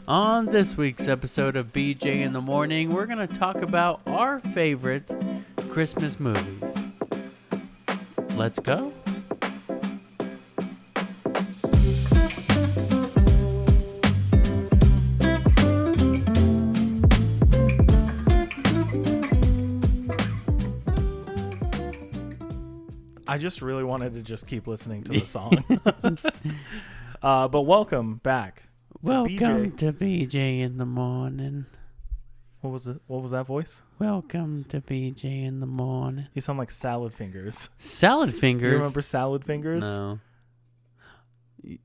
On this week's episode of BJ in the Morning, we're going to talk about our favorite Christmas movies. Let's go. I just really wanted to just keep listening to the song. But welcome back. Welcome to BJ in the Morning. What was it? What was that voice? Welcome to BJ in the Morning. You sound like Salad Fingers. Salad Fingers? You remember Salad Fingers? No.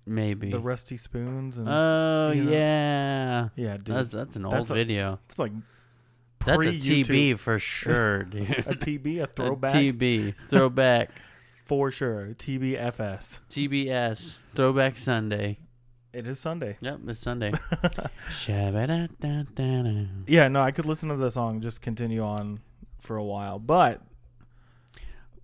Maybe. The rusty spoons. And, oh, you know. yeah. Yeah, dude. That's an old video. It's like That's a pre-YouTube. TB for sure, dude. A TB? A throwback? A TB. Throwback. For sure. TBFS. TBS. Throwback Sunday. It is Sunday. Yep, it's Sunday. Shabba-da-da-da-da. Yeah, no, I could listen to the song, just continue on for a while. But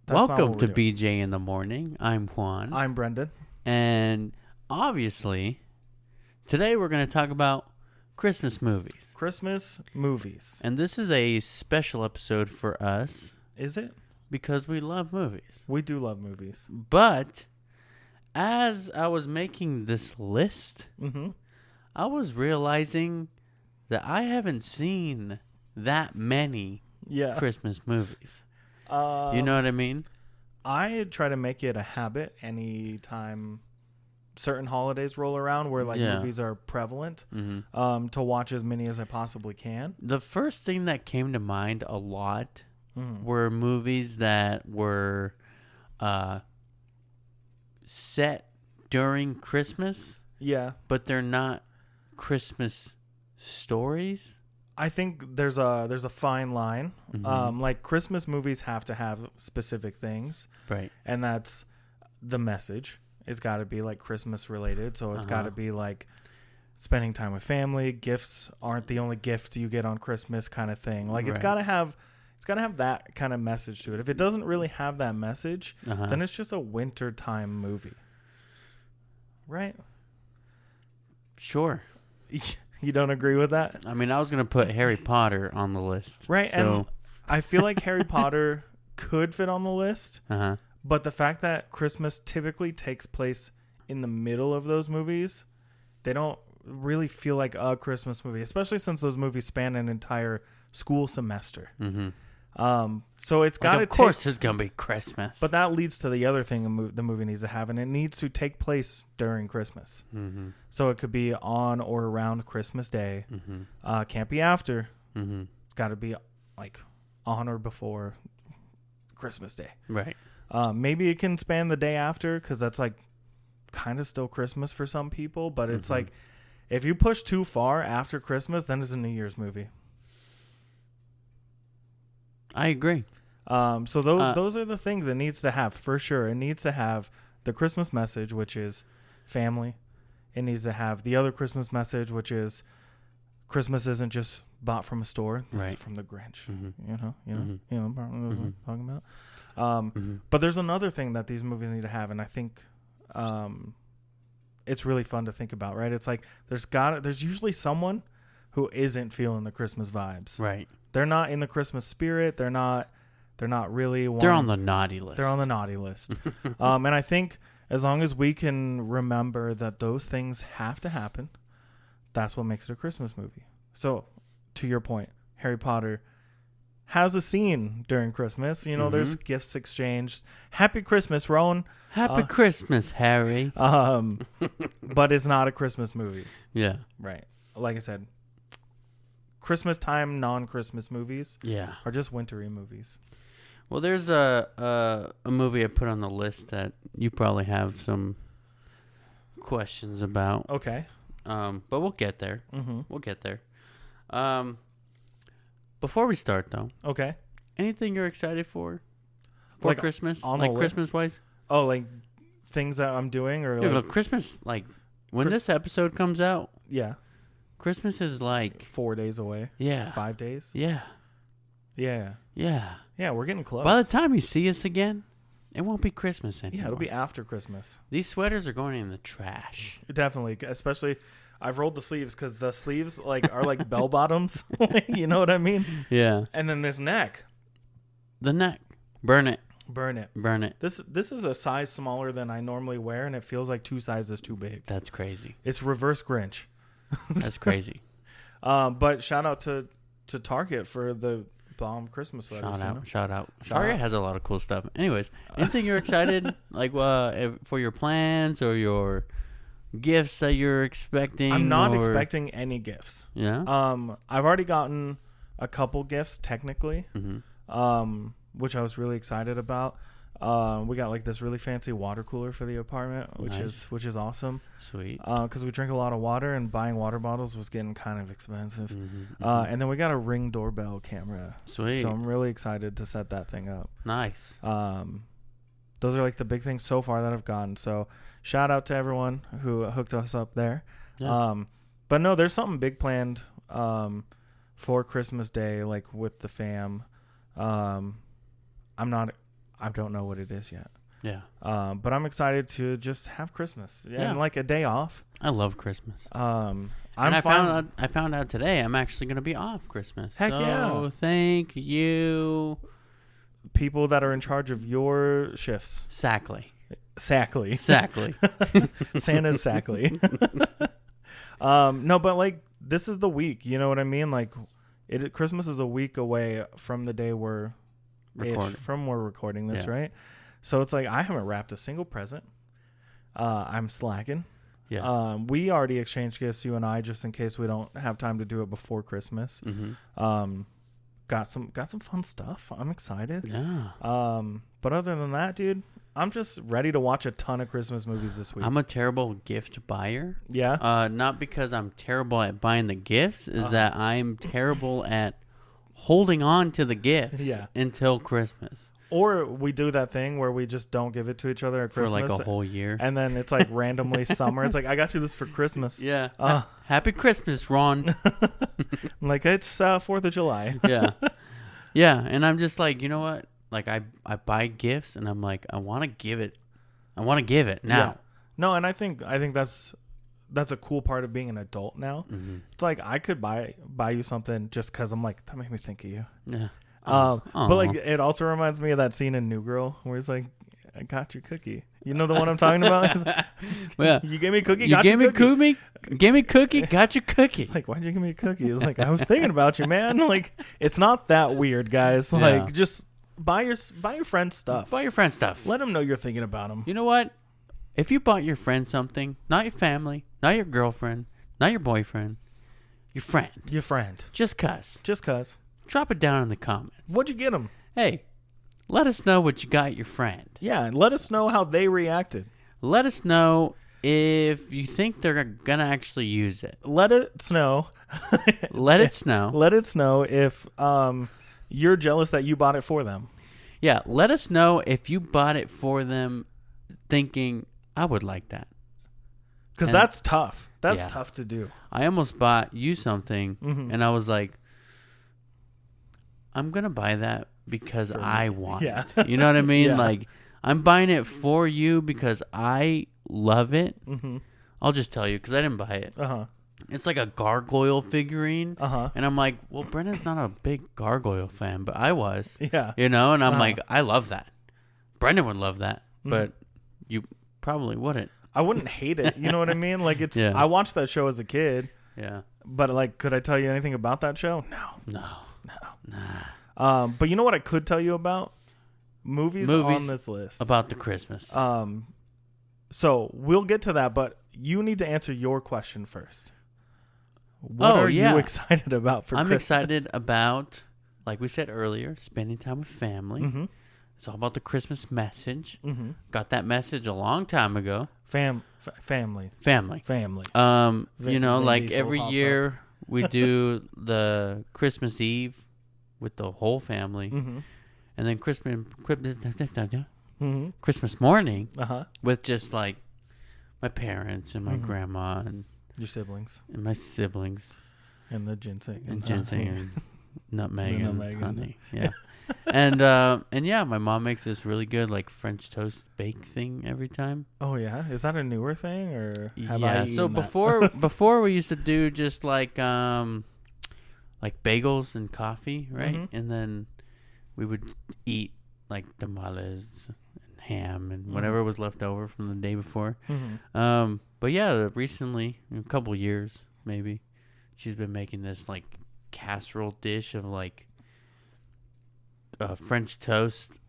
that's not welcome what to we're doing. BJ in the Morning. I'm Juan. I'm Brendan. And obviously, today we're going to talk about Christmas movies. Christmas movies. And this is a special episode for us Is it? because we love movies. We do love movies. But as I was making this list, Mm-hmm. I was realizing that I haven't seen that many Yeah. Christmas movies. You know what I mean? I try to make it a habit anytime certain holidays roll around where Yeah. movies are prevalent, Mm-hmm. to watch as many as I possibly can. The first thing that came to mind a lot Mm. were movies that were set during Christmas, Yeah. but they're not Christmas stories. I think there's a fine line. Mhm. Like Christmas movies have to have specific things, Right. and that's the message. It's got to be like Christmas related, so it's got to be like spending time with family. Gifts aren't the only gift you get on Christmas, kind of thing. Like it's Right. got to have that kind of message to it. If it doesn't really have that message, then it's just a wintertime movie, right? Sure. You don't agree with that? I mean, I was going to put Harry Potter on the list. Right, So, and I feel like Harry Potter could fit on the list, but the fact that Christmas typically takes place in the middle of those movies, they don't really feel like a Christmas movie, especially since those movies span an entire school semester. mm-hmm. So it's got to Of course, there's going to be Christmas. but that leads to the other thing the movie needs to have, and it needs to take place during Christmas. Mm-hmm. So it could be on or around Christmas Day. Mm-hmm. Can't be after. Mm-hmm. It's got to be like on or before Christmas Day. Right. Maybe it can span the day after because that's like kind of still Christmas for some people. But it's like if you push too far after Christmas, then it's a New Year's movie. I agree. So those are the things it needs to have for sure. It needs to have the Christmas message, which is family. It needs to have the other Christmas message, which is Christmas isn't just bought from a store. It's Right. from the Grinch. Mm-hmm. You know what I'm talking about. But there's another thing that these movies need to have, and I think it's really fun to think about, right? It's like there's usually someone who isn't feeling the Christmas vibes. Right. They're not in the Christmas spirit. They're not really They're on the naughty list. They're on the naughty list. And I think as long as we can remember that those things have to happen, that's what makes it a Christmas movie. So, to your point, Harry Potter has a scene during Christmas. You know, there's gifts exchanged. Happy Christmas, Rowan. Happy Christmas, Harry. But it's not a Christmas movie. Yeah. Right. Like I said, Christmas time non-Christmas movies Yeah. are just wintry movies. Well, there's a movie I put on the list that you probably have some questions about. Okay. But we'll get there. Mm-hmm. We'll get there. Before we start, though, Okay. anything you're excited for Like, Christmas? on the Like list? Christmas-wise? Oh, like things that I'm doing or Yeah, like but Christmas, like, when this episode comes out, yeah, Christmas is like, 4 days away. yeah. 5 days. Yeah. Yeah. Yeah. Yeah, we're getting close. By the time you see us again, it won't be Christmas anymore. Yeah, it'll be after Christmas. These sweaters are going in the trash. Definitely, especially I've rolled the sleeves because the sleeves like are like bell bottoms. You know what I mean? Yeah. And then this neck. The neck. Burn it. Burn it. Burn it. This is a size smaller than I normally wear, and it feels like 2 sizes too big. That's crazy. It's reverse Grinch. That's crazy. But shout out to Target for the bomb Christmas sweaters. Shout out. Target has a lot of cool stuff. Anyways, anything you're excited like for your plans or your gifts that you're expecting? I'm not expecting any gifts. Yeah. I've already gotten a couple gifts technically. Which I was really excited about. We got like this really fancy water cooler for the apartment, which is awesome. Sweet. Because we drink a lot of water, and buying water bottles was getting kind of expensive. And then we got a Ring doorbell camera. Sweet. So I'm really excited to set that thing up. Nice. Those are like the big things so far that I've gotten. So shout out to everyone who hooked us up there. Yeah. But no, there's something big planned for Christmas Day, like with the fam. I don't know what it is yet. Yeah. But I'm excited to just have Christmas and like a day off. I love Christmas. I found out today I'm actually going to be off Christmas. Heck yeah. So thank you. People that are in charge of your shifts. Exactly. Exactly. Santa's exactly. No, but like this is the week. You know what I mean? Like Christmas is a week away from the day we're recording this, right? So it's like I haven't wrapped a single present. I'm slacking. Yeah. We already exchanged gifts, you and I, just in case we don't have time to do it before Christmas. Got some fun stuff. I'm excited. Yeah. But other than that, dude, I'm just ready to watch a ton of Christmas movies this week. I'm a terrible gift buyer. Yeah. Not because I'm terrible at buying the gifts, is that I'm terrible at holding on to the gifts until Christmas. Or we do that thing where we just don't give it to each other at Christmas. For like a whole year. And then it's like randomly summer. It's like, I got you this for Christmas. Yeah. Happy Christmas, Ron. I'm like, it's 4th of July. Yeah. Yeah. And I'm just like, you know what? Like I buy gifts and I'm like, I want to give it now. Yeah. No, and I think that's a cool part of being an adult now. It's like I could buy you something just because I'm like, that made me think of you. Yeah. But like it also reminds me of that scene in New Girl where it's like, I got your cookie. You know the one I'm talking about? Yeah. You gave me a cookie, gave me cookie, got your cookie. It's like, why'd you give me a cookie? It's like, I was thinking about you, man. Like, it's not that weird, guys. Like, just buy your friends stuff. Buy your friends stuff. Let them know you're thinking about them. You know what? If you bought your friend something, not your family, not your girlfriend, not your boyfriend, your friend. Just cuz. Drop it down in the comments. What'd you get them? Hey, let us know what you got your friend. Yeah, and let us know how they reacted. Let us know if you think they're going to actually use it. Let it snow. Let it snow. Let it snow if you're jealous that you bought it for them. Yeah, let us know if you bought it for them thinking, I would like that. Because that's tough. That's tough to do. I almost bought you something, and I was like, I'm going to buy that because I want it. You know what I mean? Yeah. Like, I'm buying it for you because I love it. I'll just tell you because I didn't buy it. It's like a gargoyle figurine. And I'm like, well, Brendan's not a big gargoyle fan, but I was. Yeah. You know? And I'm like, I love that. Brendan would love that, but you probably wouldn't. I wouldn't hate it. You know what I mean? Like, it's. Yeah. I watched that show as a kid. Yeah. But, like, could I tell you anything about that show? No. Nah. But you know what I could tell you about? Movies on this list. About the Christmas. So we'll get to that, but you need to answer your question first. What are you excited about for Christmas? I'm excited about, like we said earlier, spending time with family. It's all about the Christmas message. Got that message a long time ago. Family. You know, like every year we do the Christmas Eve with the whole family, and then Christmas morning with just like my parents and my grandma and your siblings and my siblings and the ginseng and ginseng nutmeg and honey. Yeah. And yeah, my mom makes this really good like French toast bake thing every time. Oh yeah, is that a newer thing or have yeah? I So eaten before we used to do just like bagels and coffee, right? Mm-hmm. And then we would eat like tamales and ham and whatever was left over from the day before. Mm-hmm. But yeah, recently, a couple years maybe, she's been making this like casserole dish of like French toast,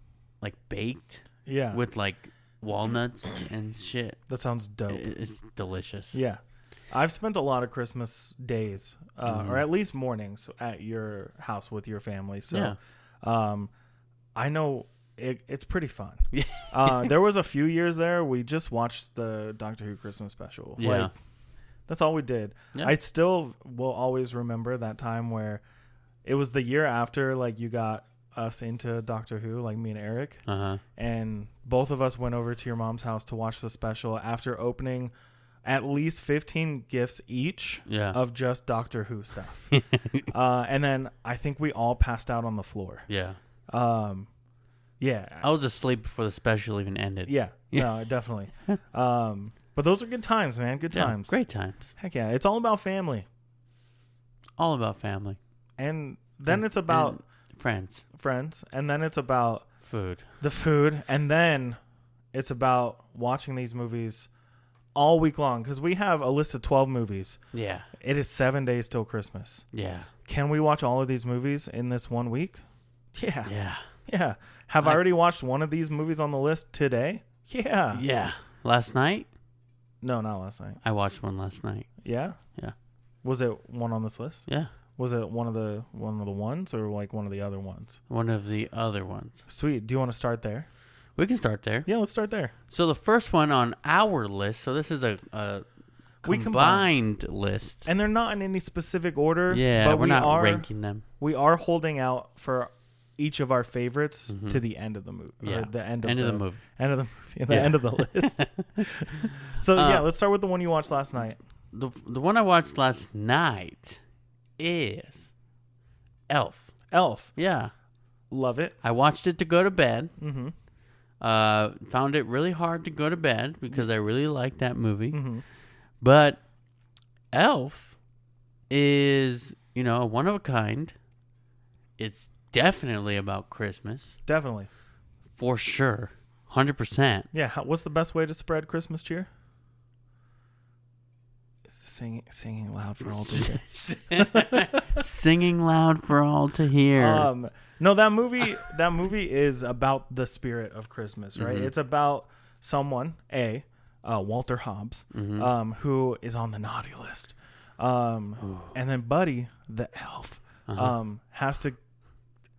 like baked, with like walnuts and shit. That sounds dope. It's delicious. Yeah, I've spent a lot of Christmas days, or at least mornings, at your house with your family. So, I know it's pretty fun. There was a few years there we just watched the Doctor Who Christmas special. Yeah. Like, that's all we did. Yeah. I still will always remember that time where it was the year after like you got us into Doctor Who, like me and Eric, and both of us went over to your mom's house to watch the special after opening at least 15 gifts each of just Doctor Who stuff. And then I think we all passed out on the floor. Yeah. Yeah. I was asleep before the special even ended. Yeah. No, definitely. But those are good times, man. Good times. Great times. Heck yeah. It's all about family. All about family. And then it's about friends. And then it's about the food. And then it's about watching these movies all week long. Because we have a list of 12 movies. Yeah. It is 7 days till Christmas. Yeah. Can we watch all of these movies in this 1 week? Yeah. Yeah. Yeah. Have I already watched one of these movies on the list today? Yeah. Yeah. Last night? No, not last night. I watched one last night. Yeah? Yeah. Was it one on this list? Yeah. Was it one of the ones or like one of the other ones? One of the other ones. Sweet. Do you want to start there? We can start there. Yeah, let's start there. So the first one on our list, so this is a combined list. And they're not in any specific order. Yeah, but we're not ranking them. We are holding out for each of our favorites to the end of the movie. Yeah. Or the end of the movie. End of the movie. The end of the list. So yeah, let's start with the one you watched last night. The one I watched last night is Elf. Elf. Yeah. Love it. I watched it to go to bed. Mm-hmm. Found it really hard to go to bed because I really liked that movie. Mm-hmm. But Elf is, one of a kind. It's definitely about Christmas. Definitely. For sure. 100%. Yeah. What's the best way to spread Christmas cheer? Singing loud for all to hear. Singing loud for all to hear. No, that movie is about the spirit of Christmas, right? Mm-hmm. It's about someone, Walter Hobbs, who is on the naughty list. And then Buddy, the elf, has to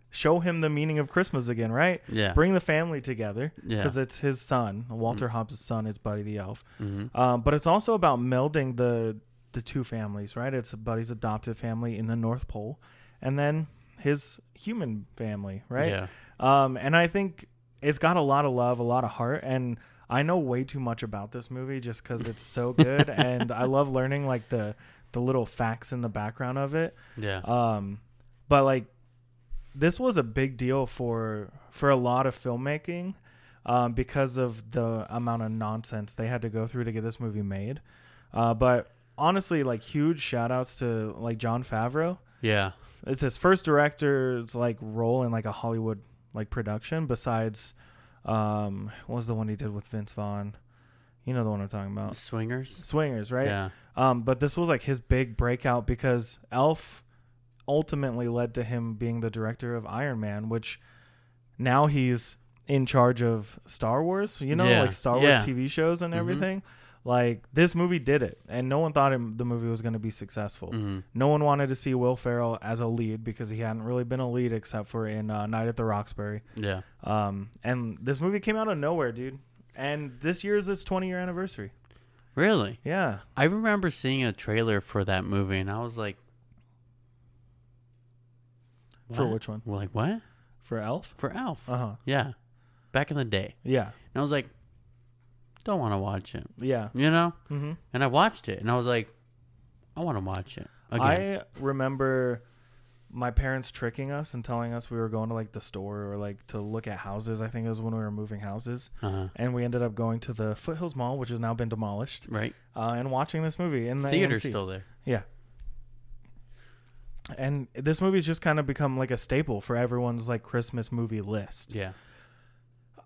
show him the meaning of Christmas again, right? Yeah. Bring the family together because it's his son. Walter Hobbs' son is Buddy the elf. Mm-hmm. But it's also about melding the two families, right? It's Buddy's adoptive family in the North Pole and then his human family, right? Yeah. And I think it's got a lot of love, a lot of heart, and I know way too much about this movie just because it's so good, and I love learning like the little facts in the background of it. Yeah. But like this was a big deal for a lot of filmmaking because of the amount of nonsense they had to go through to get this movie made. But honestly, like huge shout outs to like Jon Favreau. Yeah. It's his first director's like role in like a Hollywood like production besides what was the one he did with Vince Vaughn? You know the one I'm talking about. Swingers, right? Yeah. But this was like his big breakout because Elf ultimately led to him being the director of Iron Man, which now he's in charge of Star Wars, like Star Wars TV shows and everything. Like this movie did it, and no one thought the movie was going to be successful. Mm-hmm. No one wanted to see Will Ferrell as a lead because he hadn't really been a lead except for in Night at the Roxbury. Yeah. And this movie came out of nowhere, dude. And this year is its 20-year anniversary. Really? Yeah. I remember seeing a trailer for that movie, and I was like, what? For which one? Like what? For Elf? For Elf. Uh-huh. Yeah. Back in the day. Yeah. And I was like, don't want to watch it. Yeah. Mm-hmm. And I watched it, and I was like, I want to watch it again. I remember my parents tricking us and telling us we were going to like the store or like to look at houses. I think it was when we were moving houses, and we ended up going to the Foothills Mall, which has now been demolished, right? And watching this movie in the theater's AMC. still there. Yeah. And this movie's just kind of become like a staple for everyone's like Christmas movie list. Yeah.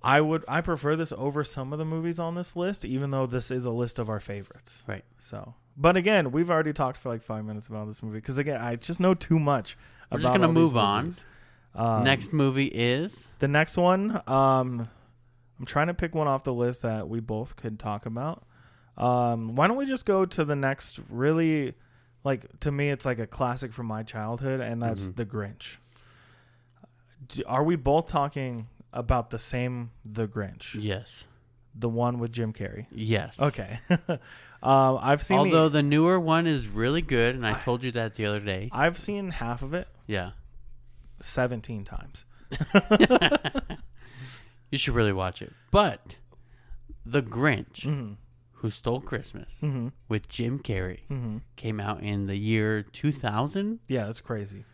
I prefer this over some of the movies on this list, even though this is a list of our favorites. Right. So, but again, we've already talked for like 5 minutes about this movie because again, I just know too much. We're just gonna move on. Next movie is the next one. I'm trying to pick one off the list that we both could talk about. Why don't we just go to the next really, like, to me, it's like a classic from my childhood, and that's The Grinch. Are we both talking about the same The Grinch? Yes. The one with Jim Carrey? Yes. Okay. I've seen Although the newer one is really good, and I told you that the other day. I've seen half of it. Yeah. 17 times. You should really watch it. But The Grinch, Who Stole Christmas, with Jim Carrey, came out in the year 2000. Yeah, that's crazy.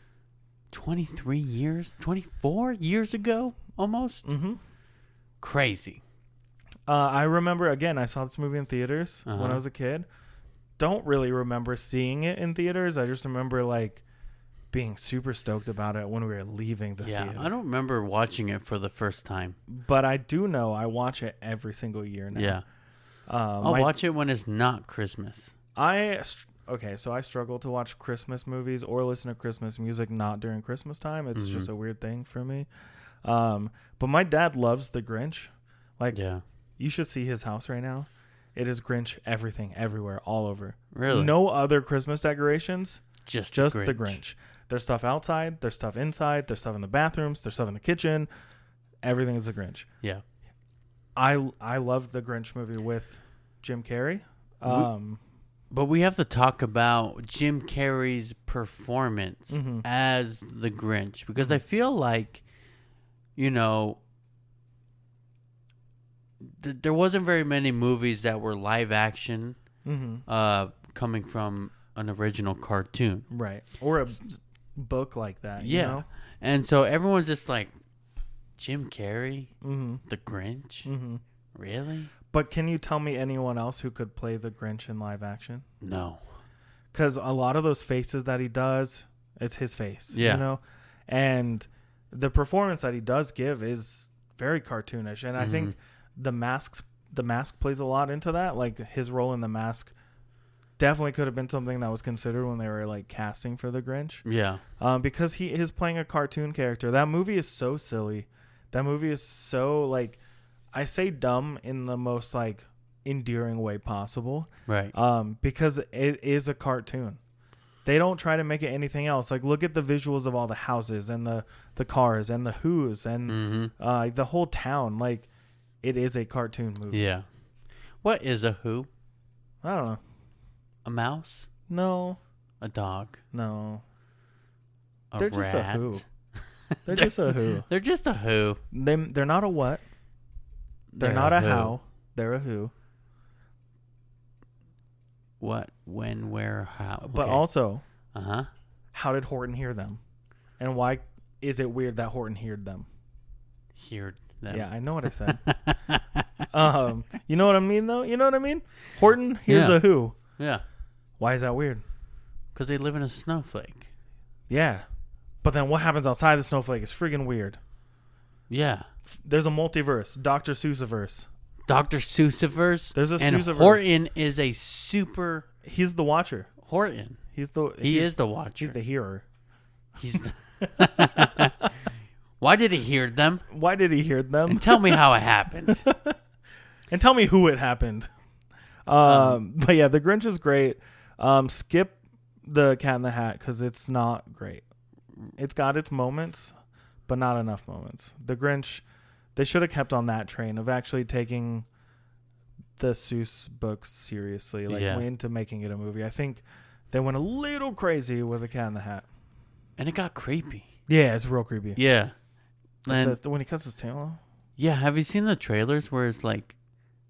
23 years? 24 years ago, almost? Crazy. I remember, again, I saw this movie in theaters when I was a kid. Don't really remember seeing it in theaters. I just remember, like, being super stoked about it when we were leaving the theater. I don't remember watching it for the first time. But I do know I watch it every single year now. Yeah. I'll watch it when it's not Christmas. So I struggle to watch Christmas movies or listen to Christmas music not during Christmas time. It's just a weird thing for me. But my dad loves The Grinch. Like, you should see his house right now. It is Grinch everything, everywhere, all over. Really? No other Christmas decorations. Just the Grinch. There's stuff outside. There's stuff inside. There's stuff in the bathrooms. There's stuff in the kitchen. Everything is The Grinch. Yeah. I love The Grinch movie with Jim Carrey. But we have to talk about Jim Carrey's performance as the Grinch, because I feel like, there wasn't very many movies that were live action coming from an original cartoon. Right. Or a book like that. Yeah. You know? And so everyone's just like, Jim Carrey? The Grinch? Really? But can you tell me anyone else who could play the Grinch in live action? No. Because a lot of those faces that he does, it's his face. Yeah. And the performance that he does give is very cartoonish. And I think the mask plays a lot into that. Like, his role in The Mask definitely could have been something that was considered when they were like casting for the Grinch. Yeah. Because he is playing a cartoon character. That movie is so silly. That movie is so, like, I say dumb in the most like endearing way possible. Right. Because it is a cartoon. They don't try to make it anything else. Like, look at the visuals of all the houses and the cars and the Who's and the whole town. Like, it is a cartoon movie. Yeah. What is a Who? I don't know. A mouse? No. A dog? No. They're just a Who. They're just a Who. They're just a Who. They're not a what? They're not a how. They're a who. What, when, where, how? Okay. But also, how did Horton hear them? And why is it weird that Horton heard them? Heard them. Yeah, I know what I said. You know what I mean, though? You know what I mean? Horton hears a who. Yeah. Why is that weird? Because they live in a snowflake. Yeah. But then what happens outside the snowflake is friggin' weird. Yeah. There's a multiverse. Dr. Seussiverse. Dr. Seussiverse? There's a Seussiverse. And Horton is a super... He's the watcher. Horton. He is the watcher. He's the hearer. He's the... Why did he hear them? Why did he hear them? And tell me how it happened. And tell me who it happened. But yeah, The Grinch is great. Skip the Cat in the Hat because it's not great. It's got its moments, but not enough moments. The Grinch, they should have kept on that train of actually taking the Seuss books seriously, into making it a movie. I think they went a little crazy with the Cat in the Hat. And it got creepy. Yeah, it's real creepy. Yeah. And when he cuts his tail off? Yeah, have you seen the trailers where it's like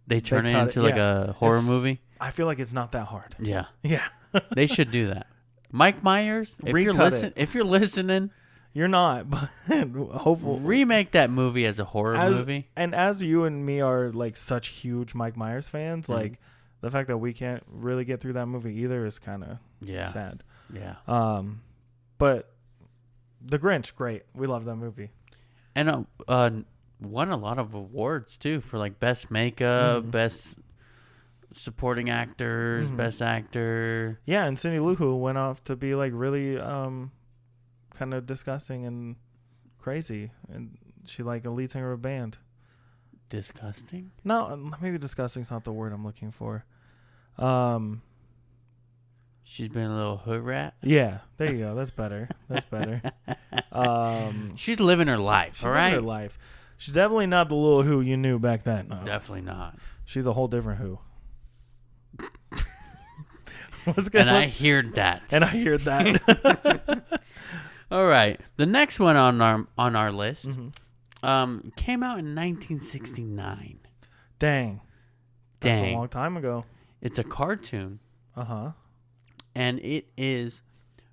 they turn it into like a horror movie? I feel like it's not that hard. Yeah. Yeah. They should do that. Mike Myers, if you're listening, you're not, but hopefully remake that movie as a horror movie. And as you and me are like such huge Mike Myers fans, like the fact that we can't really get through that movie either is kind of sad. Yeah. But The Grinch, great. We love that movie. And won a lot of awards too for like best makeup, best supporting actors, best actor. Yeah, and Cindy Lou Who went off to be like really kind of disgusting and crazy, and she like a lead singer of a band. Disgusting? No, maybe disgusting is not the word I'm looking for. She's been a little hood rat. Yeah, there you go. That's better. That's better. She's living her life. All right, living her life. She's definitely not the little Who you knew back then. No. Definitely not. She's a whole different Who. And I heard that. All right. The next one on our list came out in 1969. Dang. That's a long time ago. It's a cartoon. Uh-huh. And it is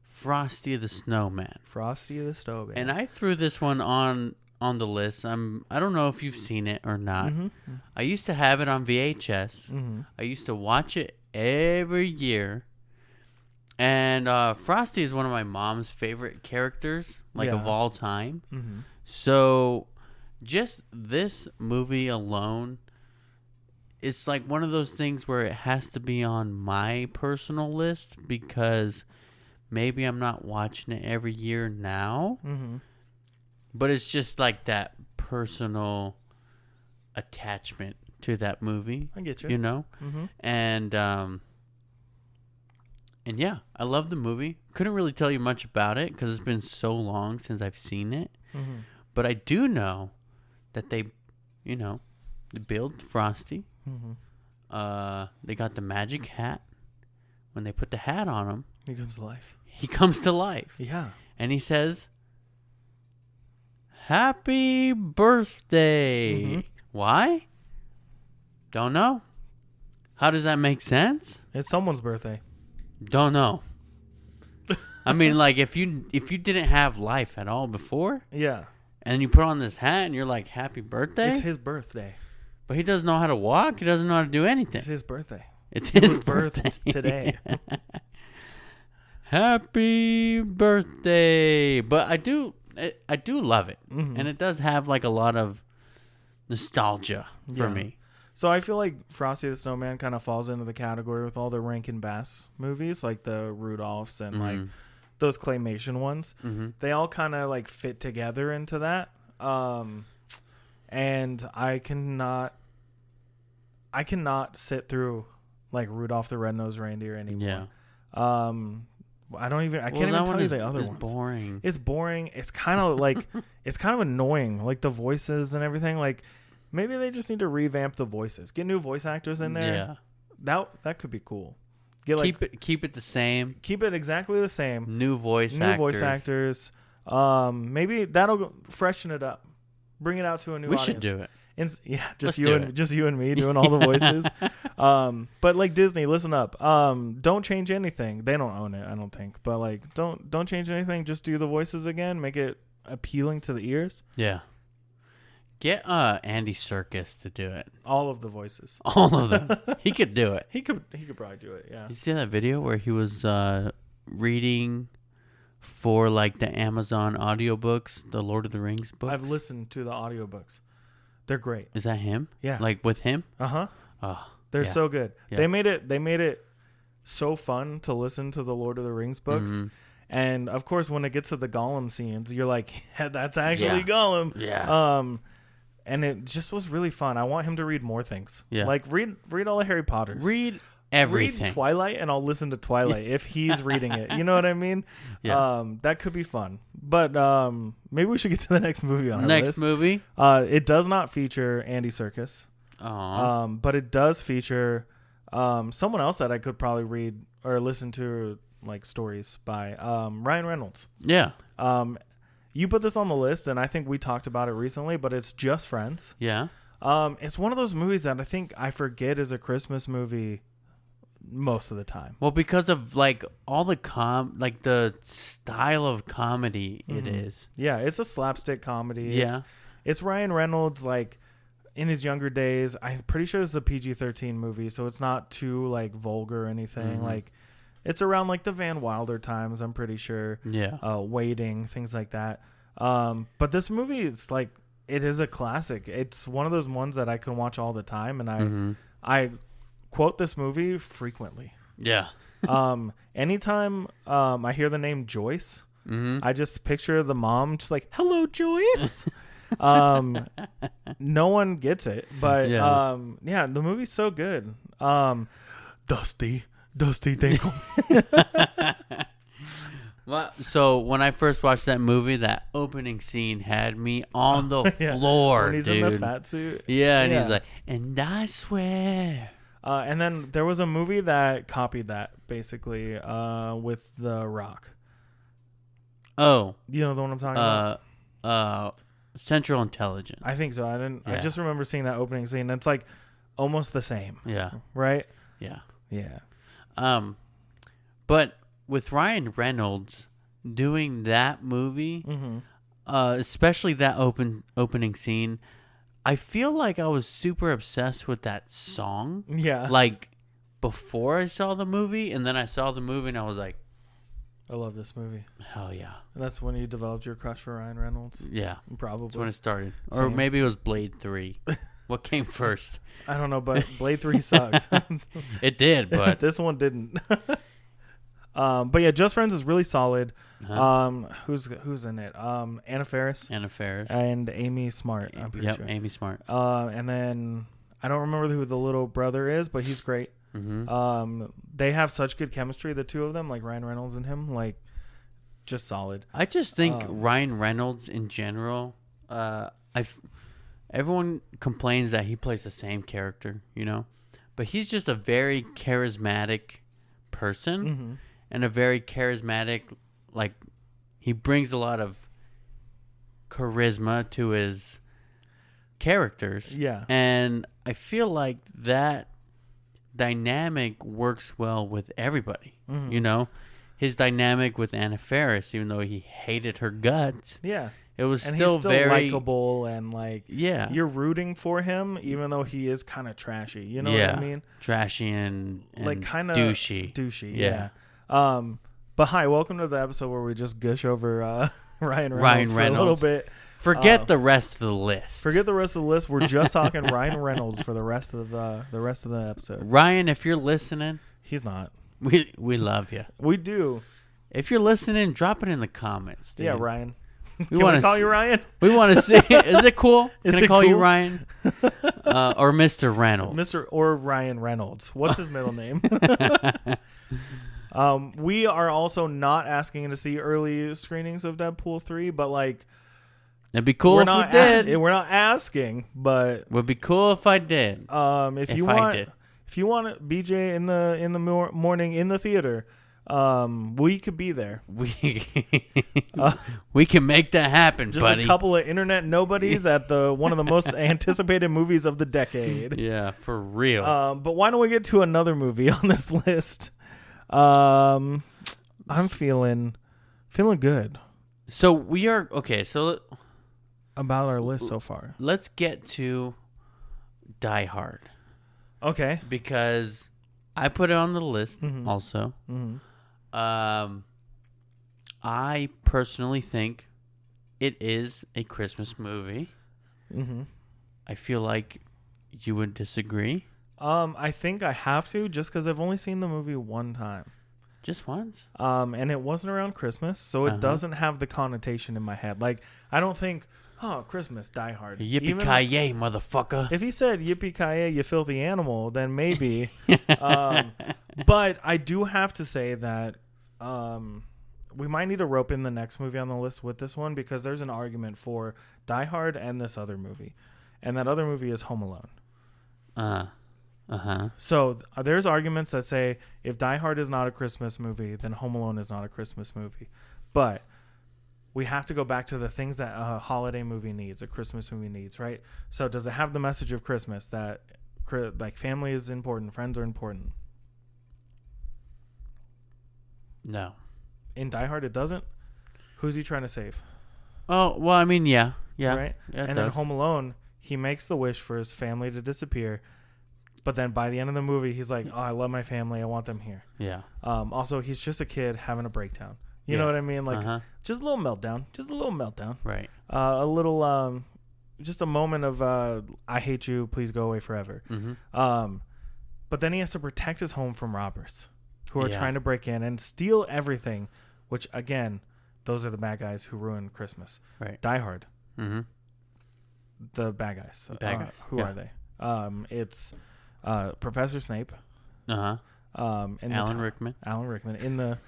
Frosty the Snowman. Frosty the Snowman. And I threw this one on the list. I don't know if you've seen it or not. I used to have it on VHS. I used to watch it every year. And Frosty is one of my mom's favorite characters, of all time. So just this movie alone, it's like one of those things where it has to be on my personal list because maybe I'm not watching it every year now. But it's just like that personal attachment to that movie. I get you. You know? And yeah, I love the movie. Couldn't really tell you much about it because it's been so long since I've seen it. But I do know that they build Frosty. They got the magic hat. When they put the hat on him, he comes to life. He comes to life. Yeah. And he says, "Happy birthday." Why? Don't know. How does that make sense? It's someone's birthday. Don't know. I mean, like if you didn't have life at all before, and you put on this hat and you're like, "Happy birthday." It's his birthday. But he doesn't know how to walk. He doesn't know how to do anything. It's his birthday. It's his birthday today. Happy birthday. But I do love it. And it does have like a lot of nostalgia for me. So I feel like Frosty the Snowman kind of falls into the category with all the Rankin Bass movies, like the Rudolphs and like those claymation ones. They all kind of like fit together into that. And I cannot sit through like Rudolph the Red-Nosed Reindeer anymore. I can't even tell you the other ones. Boring. It's boring. It's kind of like it's kind of annoying, like the voices and everything. Like maybe they just need to revamp the voices. Get new voice actors in there. Yeah. That could be cool. Keep it the same. Keep it exactly the same. New voice actors. Maybe that'll freshen it up. Bring it out to a new audience. We should do it. Just you and me doing all the voices. But like Disney, listen up. Don't change anything. They don't own it, I don't think. But like don't change anything. Just do the voices again. Make it appealing to the ears. Yeah. Get Andy Serkis to do it. All of the voices. All of them. He could do it. He could probably do it. Yeah. You see that video where he was reading for like the Amazon audiobooks, the Lord of the Rings books? I've listened to the audiobooks. They're great. Is that him? Yeah. Like with him? Uh-huh. Oh, they're so good. Yeah. They made it so fun to listen to the Lord of the Rings books. And of course when it gets to the Gollum scenes, you're like, yeah, that's actually Gollum. Yeah. And it just was really fun. I want him to read more things. Yeah. Like read all the Harry Potters. Read everything. Read Twilight and I'll listen to Twilight if he's reading it. You know what I mean? Yeah. That could be fun. But maybe we should get to the next movie on our list. Next movie? It does not feature Andy Serkis. Aww. But it does feature someone else that I could probably read or listen to like stories by Ryan Reynolds. Yeah. You put this on the list, and I think we talked about it recently, but it's Just Friends. Yeah. It's one of those movies that I think I forget is a Christmas movie most of the time. Well, because of like all the like the style of comedy it is. Yeah, it's a slapstick comedy. Yeah. It's Ryan Reynolds like in his younger days. I'm pretty sure it's a PG-13 movie, so it's not too like vulgar or anything. Like it's around like the Van Wilder times, I'm pretty sure. Yeah. Waiting, things like that. But this movie is like, it is a classic. It's one of those ones that I can watch all the time, and I quote this movie frequently. Yeah. Anytime I hear the name Joyce, I just picture the mom just like, "Hello, Joyce." No one gets it, but yeah, the movie's so good. Dusty, they call me. Well, so when I first watched that movie, that opening scene had me on the floor, when he's dude. in the fat suit. Yeah, and he's like, and I swear. And then there was a movie that copied that, basically, with The Rock. Oh. You know the one I'm talking about? Central Intelligence. I think so. I just remember seeing that opening scene. It's like almost the same. Yeah. Right? Yeah. Yeah. But with Ryan Reynolds doing that movie, especially that opening scene, I feel like I was super obsessed with that song. Yeah. Like before I saw the movie, and then I saw the movie and I was like, I love this movie. Hell yeah. And that's when you developed your crush for Ryan Reynolds? Yeah. Probably. That's when it started. Same. Or maybe it was Blade 3. What came first? I don't know, but Blade 3 sucked. It did, but this one didn't. But yeah, Just Friends is really solid. Who's in it? Anna Faris. And Amy Smart, I'm pretty sure. Amy Smart. And then I don't remember who the little brother is, but he's great. They have such good chemistry, the two of them, like Ryan Reynolds and him, like just solid. I just think Ryan Reynolds in general, everyone complains that he plays the same character, you know, but he's just a very charismatic person and a very charismatic, like he brings a lot of charisma to his characters. Yeah. And I feel like that dynamic works well with everybody, you know? His dynamic with Anna Faris, even though he hated her guts. Yeah. It was and still he's still very likable and like you're rooting for him even though he is kind of trashy. You know what I mean? Trashy and like kind of douchey. Yeah. But hi, welcome to the episode where we just gush over Ryan Reynolds for a little bit. Forget the rest of the list. Forget the rest of the list. We're just talking Ryan Reynolds for the rest of the episode. Ryan, if you're listening, he's not. We love you. We do. If you're listening, drop it in the comments, dude. Yeah, Ryan. We want to call you Ryan. We want to see. Is it cool? Can I call cool? you Ryan or Mr. Reynolds? Or Ryan Reynolds. What's his middle name? We are also not asking to see early screenings of Deadpool 3, but like it'd be cool if we did. We're not asking, but would be cool if I did. If you want BJ in the morning in the theater, we could be there. We can make that happen, just buddy. A couple of internet nobodies at one of the most anticipated movies of the decade. Yeah, for real. But why don't we get to another movie on this list? I'm feeling good. So we are okay. So about our list so far, let's get to Die Hard. Okay, because I put it on the list also. I personally think it is a Christmas movie. I feel like you would disagree. I think I have to, just because I've only seen the movie one time. Just once? And it wasn't around Christmas, so it doesn't have the connotation in my head. Like, I don't think, oh, Christmas, Die Hard. Yippee-ki-yay, motherfucker. If he said, yippee-ki-yay, you filthy animal, then maybe. But I do have to say that we might need to rope in the next movie on the list with this one, because there's an argument for Die Hard and this other movie. And that other movie is Home Alone. So there's arguments that say if Die Hard is not a Christmas movie, then Home Alone is not a Christmas movie. But we have to go back to the things that a holiday movie needs, a Christmas movie needs, right? So does it have the message of Christmas that like family is important, friends are important? No. In Die Hard, it doesn't. Who's he trying to save? Oh, well, I mean, yeah. Right? Yeah, and then Home Alone, he makes the wish for his family to disappear. But then by the end of the movie, he's like, oh, I love my family. I want them here. Yeah. Also, he's just a kid having a breakdown. You know what I mean? Like, just a little meltdown. Just a little meltdown. Right. A little, just a moment of, I hate you. Please go away forever. Mm-hmm. But then he has to protect his home from robbers who are trying to break in and steal everything, which, again, those are the bad guys who ruin Christmas. Right. Die Hard. Mm-hmm. The bad guys. Bad guys. Who are they? It's Professor Snape. Uh-huh. Alan Rickman. Alan Rickman in the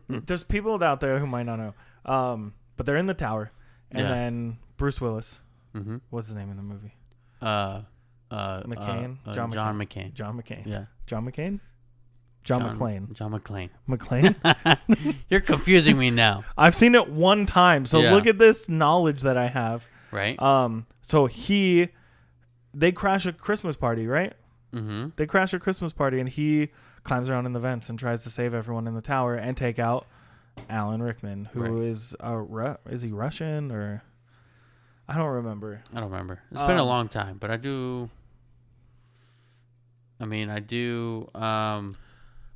There's people out there who might not know. But they're in the tower, and then Bruce Willis. Mm-hmm. What's his name in the movie? McCain. John McCain. John McCain. Yeah. John McCain. John McClane. John McClane. McClane. You're confusing me now. I've seen it one time, so look at this knowledge that I have. Right. So they crash a Christmas party, right? Mm-hmm. They crash a Christmas party, and he climbs around in the vents and tries to save everyone in the tower and take out Alan Rickman, who is is he Russian or I don't remember. It's been a long time, but I do.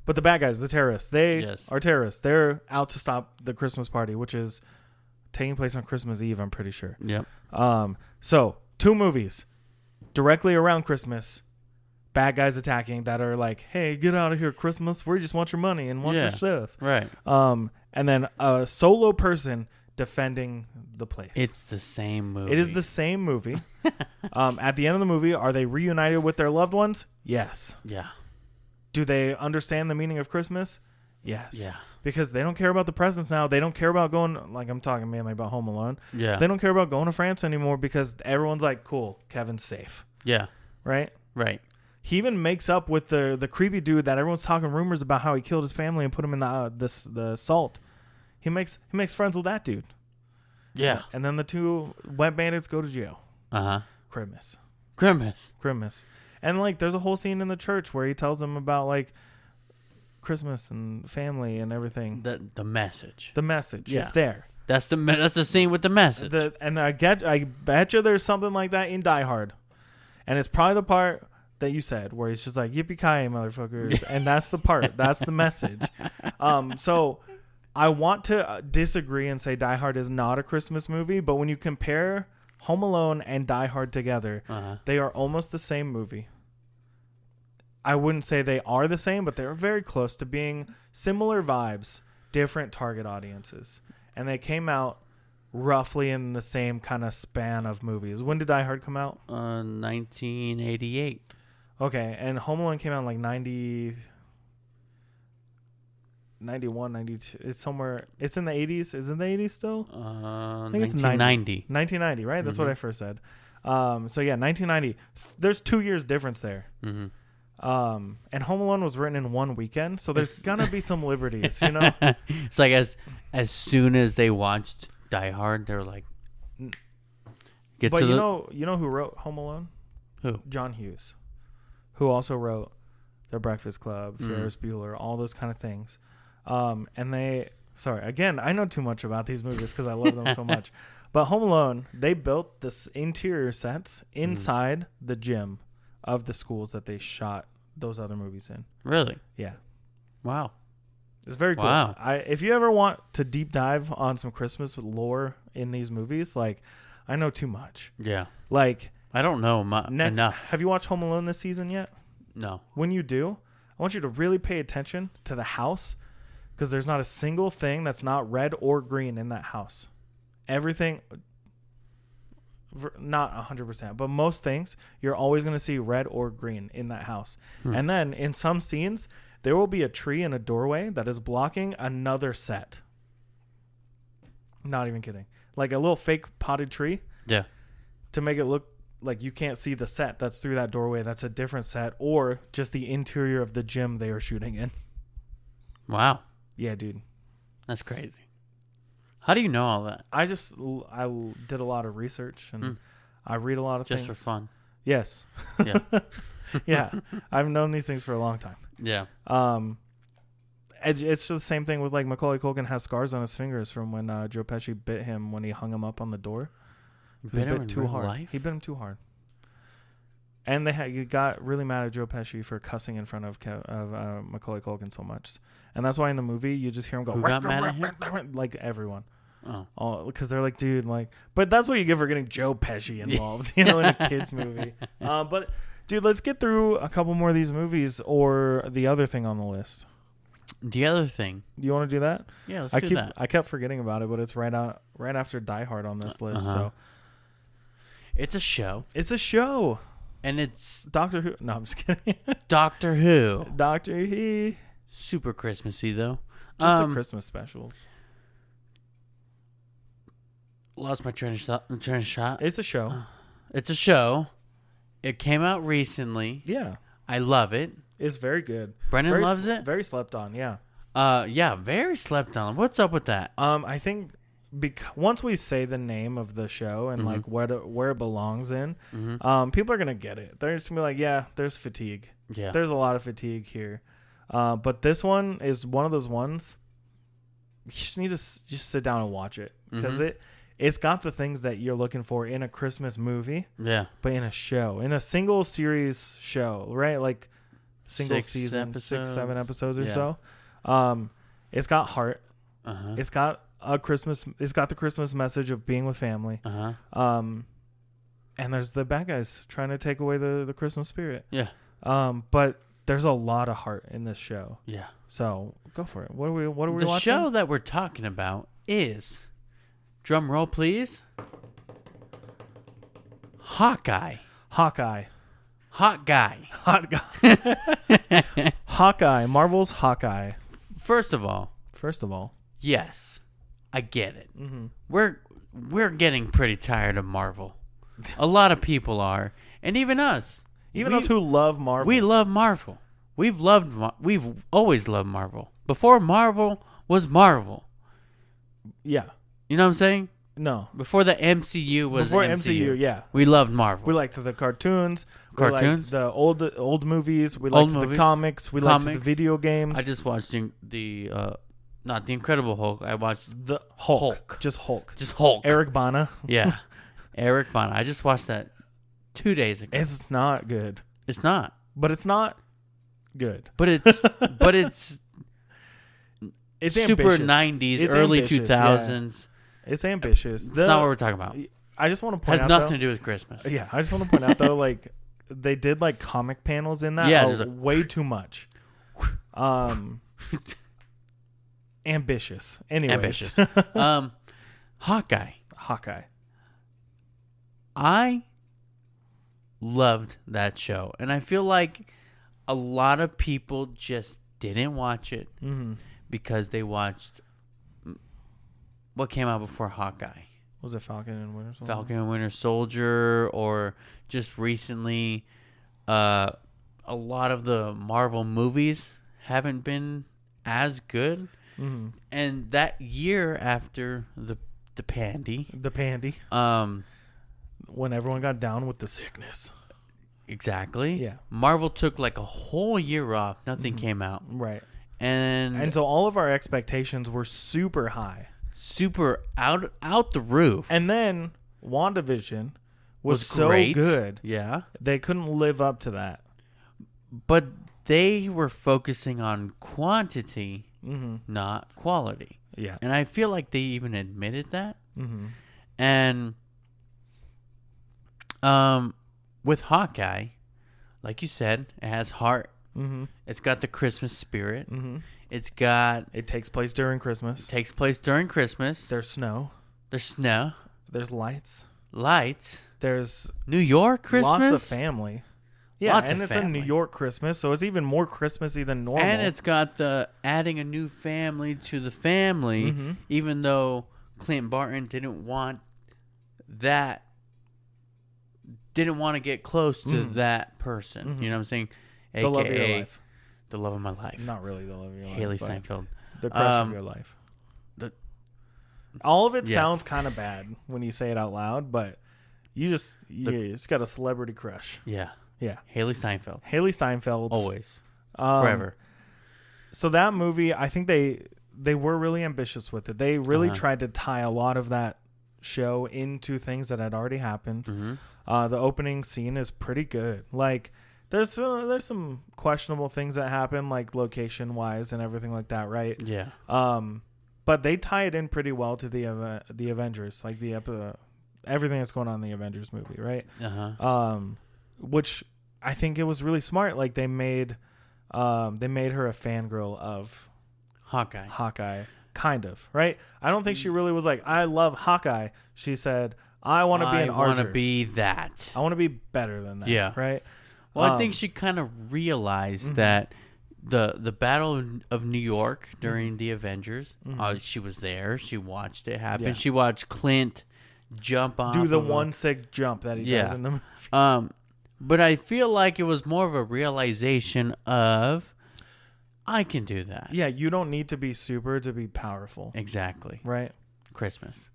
But the bad guys, the terrorists, they are terrorists. They're out to stop the Christmas party, which is taking place on Christmas Eve, I'm pretty sure. Yep. So 2 movies directly around Christmas. Bad guys attacking that are like, hey, get out of here, Christmas. We just want your money and want your stuff. Right. And then a solo person defending the place. It's the same movie. It is the same movie. At the end of the movie, are they reunited with their loved ones? Yes. Yeah. Do they understand the meaning of Christmas? Yes. Yeah. Because they don't care about the presents now. They don't care about going, like I'm talking mainly about Home Alone. Yeah. They don't care about going to France anymore because everyone's like, cool, Kevin's safe. Yeah. Right? Right. He even makes up with the creepy dude that everyone's talking rumors about how he killed his family and put him in the salt. He makes friends with that dude. Yeah. And then the 2 wet bandits go to jail. Grimace. And like there's a whole scene in the church where he tells them about like Christmas and family and everything. The message. The message is there. That's the scene with the message. I bet you there's something like that in Die Hard. And it's probably the part that you said where he's just like yippee-ki-yay motherfuckers. And that's the part. That's the message. So I want to disagree and say Die Hard is not a Christmas movie, but when you compare Home Alone and Die Hard together, they are almost the same movie. I wouldn't say they are the same, but they're very close to being similar vibes, different target audiences. And they came out roughly in the same kind of span of movies. When did Die Hard come out? 1988. Okay, and Home Alone came out in like 90, 91, 92. It's somewhere. It's in the 80s. Is it in the 80s still? I think it's 1990. 1990, right? That's what I first said. So yeah, 1990. There's 2 years difference there. Mm-hmm. And Home Alone was written in one weekend, so there's gonna be some liberties, you know. It's like as soon as they watched Die Hard, they were like, But you know who wrote Home Alone? Who? John Hughes, who also wrote The Breakfast Club, Ferris Bueller, all those kind of things. And again, I know too much about these movies because I love them so much. But Home Alone, they built this interior sets inside the gym of the schools that they shot those other movies in. Really? Yeah. Wow. It's very cool. Wow. If you ever want to deep dive on some Christmas lore in these movies, like, I know too much. Yeah. Like, I don't know enough. Have you watched Home Alone this season yet? No. When you do, I want you to really pay attention to the house because there's not a single thing that's not red or green in that house. Everything, not 100%, but most things, you're always going to see red or green in that house. And then in some scenes, there will be a tree in a doorway that is blocking another set. Not even kidding. Like a little fake potted tree. Yeah. To make it look like you can't see the set that's through that doorway. That's a different set, or just the interior of the gym they are shooting in. Wow. Yeah, dude. That's crazy. How do you know all that? I did a lot of research and I read a lot of things. Just for fun. Yes. Yeah. Yeah. I've known these things for a long time. Yeah. It's the same thing with like Macaulay Culkin has scars on his fingers from when Joe Pesci bit him when he hung him up on the door. He bit too hard. Life? He bit him too hard. And he got really mad at Joe Pesci for cussing in front of Macaulay Culkin so much. And that's why in the movie you just hear him go, who got mad at him? Like everyone. Oh. Because they're like, dude, like, but that's what you get for getting Joe Pesci involved, in a kid's movie. But dude, let's get through a couple more of these movies or the other thing on the list. The other thing. Do you want to do that? Yeah, let's do that. I kept forgetting about it, but it's right after Die Hard on this list. So it's a show. It's a show. And it's Doctor Who. No, I'm just kidding. Doctor Who. Doctor Who. Super Christmassy though. Just the Christmas specials. Lost my train of shot. It's a show. It's a show. It came out recently. Yeah. I love it. It's very good. Brendan loves it. Very slept on. Yeah. Yeah, very slept on. What's up with that? I think once we say the name of the show and like where it belongs in, people are gonna get it. They're just gonna be like, yeah, there's fatigue. Yeah. There's a lot of fatigue here. But this one is one of those ones you just need to just sit down and watch it because it's got the things that you're looking for in a Christmas movie. Yeah. But in a show, in a single series show, right? Like single 6 season, episodes. 6-7 episodes or so. It's got heart. It's got it's got the Christmas message of being with family. And there's the bad guys trying to take away the Christmas spirit. Yeah. But there's a lot of heart in this show. Yeah. So go for it. What are we watching? The show that we're talking about is, drum roll please, Hawkeye. Hawkeye. Hot guy. Hot guy. Hawkeye. Marvel's Hawkeye. First of all, yes, I get it. We're getting pretty tired of Marvel. A lot of people are, and even us. Even us who love Marvel. We love Marvel. We've always loved Marvel. Before Marvel was Marvel. Yeah. You know what I'm saying? No. Before the MCU was Before MCU, yeah. We loved Marvel. We liked the cartoons. We liked the old movies. We liked the comics. We liked the video games. I just watched not the Incredible Hulk. I watched the Hulk. Just Hulk. Eric Bana. Yeah. Eric Bana. I just watched that 2 days ago. It's not good. It's not. But it's not good. But it's it's super ambitious. 90s, it's early ambitious, 2000s. Yeah. It's ambitious. That's not what we're talking about. I just want to point out, has nothing to do with Christmas. Yeah, I just want to point out though, like they did like comic panels in that. Yeah, way too much. Ambitious. Anyways. Ambitious. Hawkeye. I loved that show, and I feel like a lot of people just didn't watch it because they watched what came out before Hawkeye. Was it Falcon and Winter Soldier? Falcon and Winter Soldier, or just recently, a lot of the Marvel movies haven't been as good. And that year after the pandy, when everyone got down with the sickness. Exactly. Yeah. Marvel took like a whole year off. Nothing came out. Right. And so all of our expectations were super high. Super out the roof. And then WandaVision was so great. Good. Yeah. They couldn't live up to that. But they were focusing on quantity, not quality. Yeah. And I feel like they even admitted that. And with Hawkeye, like you said, it has heart. It's got the Christmas spirit. It takes place during Christmas. There's snow. There's lights. There's New York Christmas. Lots of family. Yeah, and it's a New York Christmas, so it's even more Christmassy than normal. And it's got the adding a new family to the family, even though Clint Barton didn't want to get close to that person. You know what I'm saying? The love of your life. The love of my life. Not really the love of your life. Haley Steinfeld. The crush of your life. All of it sounds kind of bad when you say it out loud, but you just got a celebrity crush. Yeah. Yeah. Haley Steinfeld. Haley Steinfeld. Always. Forever. So that movie, I think they were really ambitious with it. They really tried to tie a lot of that show into things that had already happened. The opening scene is pretty good. Like there's some questionable things that happen, like location wise and everything like that, right? Yeah. But they tie it in pretty well to the Avengers, like everything that's going on in the Avengers movie, right? Which I think it was really smart. Like they made her a fangirl of Hawkeye, kind of, right? I don't think she really was like, I love Hawkeye. She said, I want to be an archer. I want to be that. I want to be better than that. Yeah. Right? Well, I think she kind of realized that the Battle of New York during the Avengers, she was there. She watched it happen. Yeah. She watched Clint jump off. Do the one sick jump that he does in the movie. But I feel like it was more of a realization of, I can do that. Yeah, you don't need to be super to be powerful. Exactly. Right? Christmas.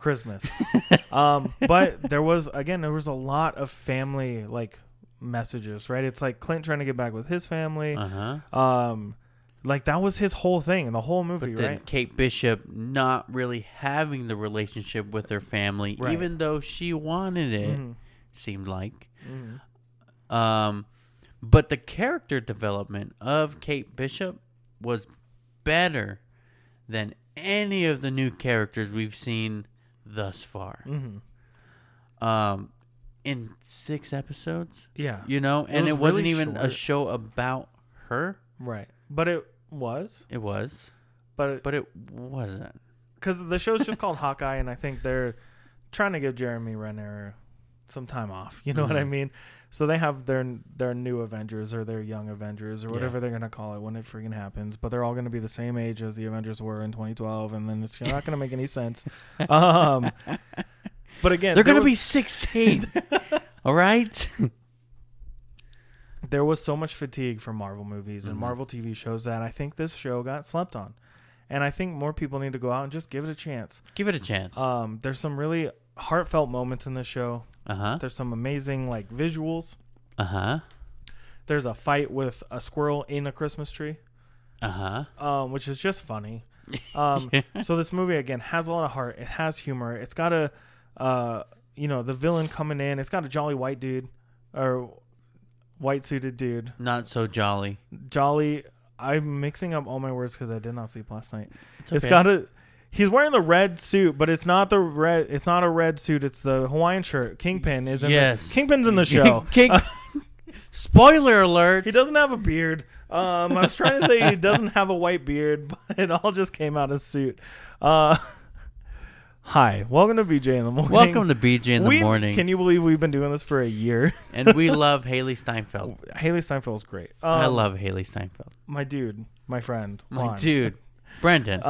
But there was a lot of family like messages, right? It's like Clint trying to get back with his family. Like that was his whole thing in the whole movie, but then right? Kate Bishop not really having the relationship with her family, right, even though she wanted it, seemed like. But the character development of Kate Bishop was better than any of the new characters we've seen thus far. In 6 episodes. Yeah. You know, and it wasn't really even a show about her. Right. But it was. It was. But it wasn't. Because the show's just called Hawkeye, and I think they're trying to give Jeremy Renner some time off. You know what I mean? So they have their new Avengers or their young Avengers or whatever they're going to call it when it freaking happens. But they're all going to be the same age as the Avengers were in 2012, and then it's not going to make any sense. But again, they're going to be 16. All right? There was so much fatigue from Marvel movies and Marvel TV shows that I think this show got slept on. And I think more people need to go out and just give it a chance. Give it a chance. There's some really heartfelt moments in this show. There's some amazing like visuals. There's a fight with a squirrel in a Christmas tree. Which is just funny. So this movie again has a lot of heart. It has humor. It's got the villain coming in. It's got a jolly white dude or white suited dude. Not so jolly. Jolly. I'm mixing up all my words because I did not sleep last night. It's got he's wearing the red suit, but it's not the red. It's not a red suit. It's the Hawaiian shirt. Kingpin is in. Yes. Kingpin's in the show. Spoiler alert. He doesn't have a beard. I was trying to say he doesn't have a white beard, but it all just came out as suit. Hi, welcome to BJ in the Morning. Welcome to BJ in the Morning. Can you believe we've been doing this for a year? And we love Haley Steinfeld. Haley Steinfeld's great. I love Haley Steinfeld. My dude, my friend, my dude, Brendan.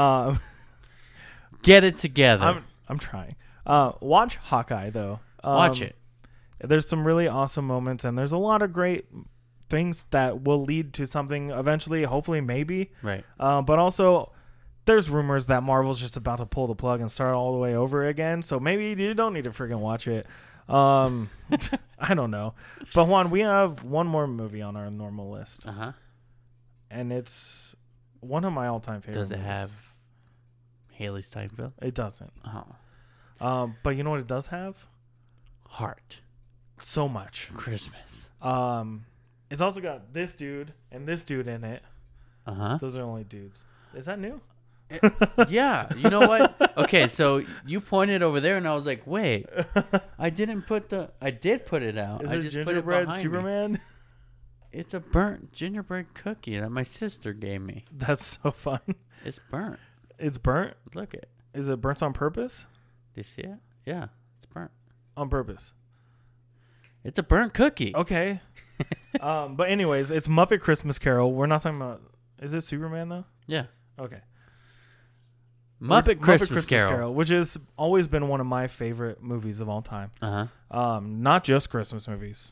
Get it together. I'm trying. Watch Hawkeye though. Watch it. There's some really awesome moments, and there's a lot of great things that will lead to something eventually. Hopefully, maybe. Right. But also, there's rumors that Marvel's just about to pull the plug and start all the way over again. So maybe you don't need to freaking watch it. I don't know. But Juan, we have one more movie on our normal list. And it's one of my all-time favorite movies. Does it movies. have Haley Steinfeld? It doesn't. Oh. But you know what it does have? Heart. So much. Christmas. It's also got this dude and this dude in it. Those are only dudes. Is that new? Yeah. You know what? Okay, so you pointed over there, and I was like, wait. I did put it out. Is I it just gingerbread put it Superman? Me. It's a burnt gingerbread cookie that my sister gave me. That's so fun. It's burnt. It's burnt? Look it. Is it burnt on purpose? Do you see it? Yeah, it's burnt. On purpose. It's a burnt cookie. Okay. But anyways, it's Muppet Christmas Carol. We're not talking about... Is it Superman, though? Yeah. Okay. Muppet Christmas Carol. Which has always been one of my favorite movies of all time. Not just Christmas movies.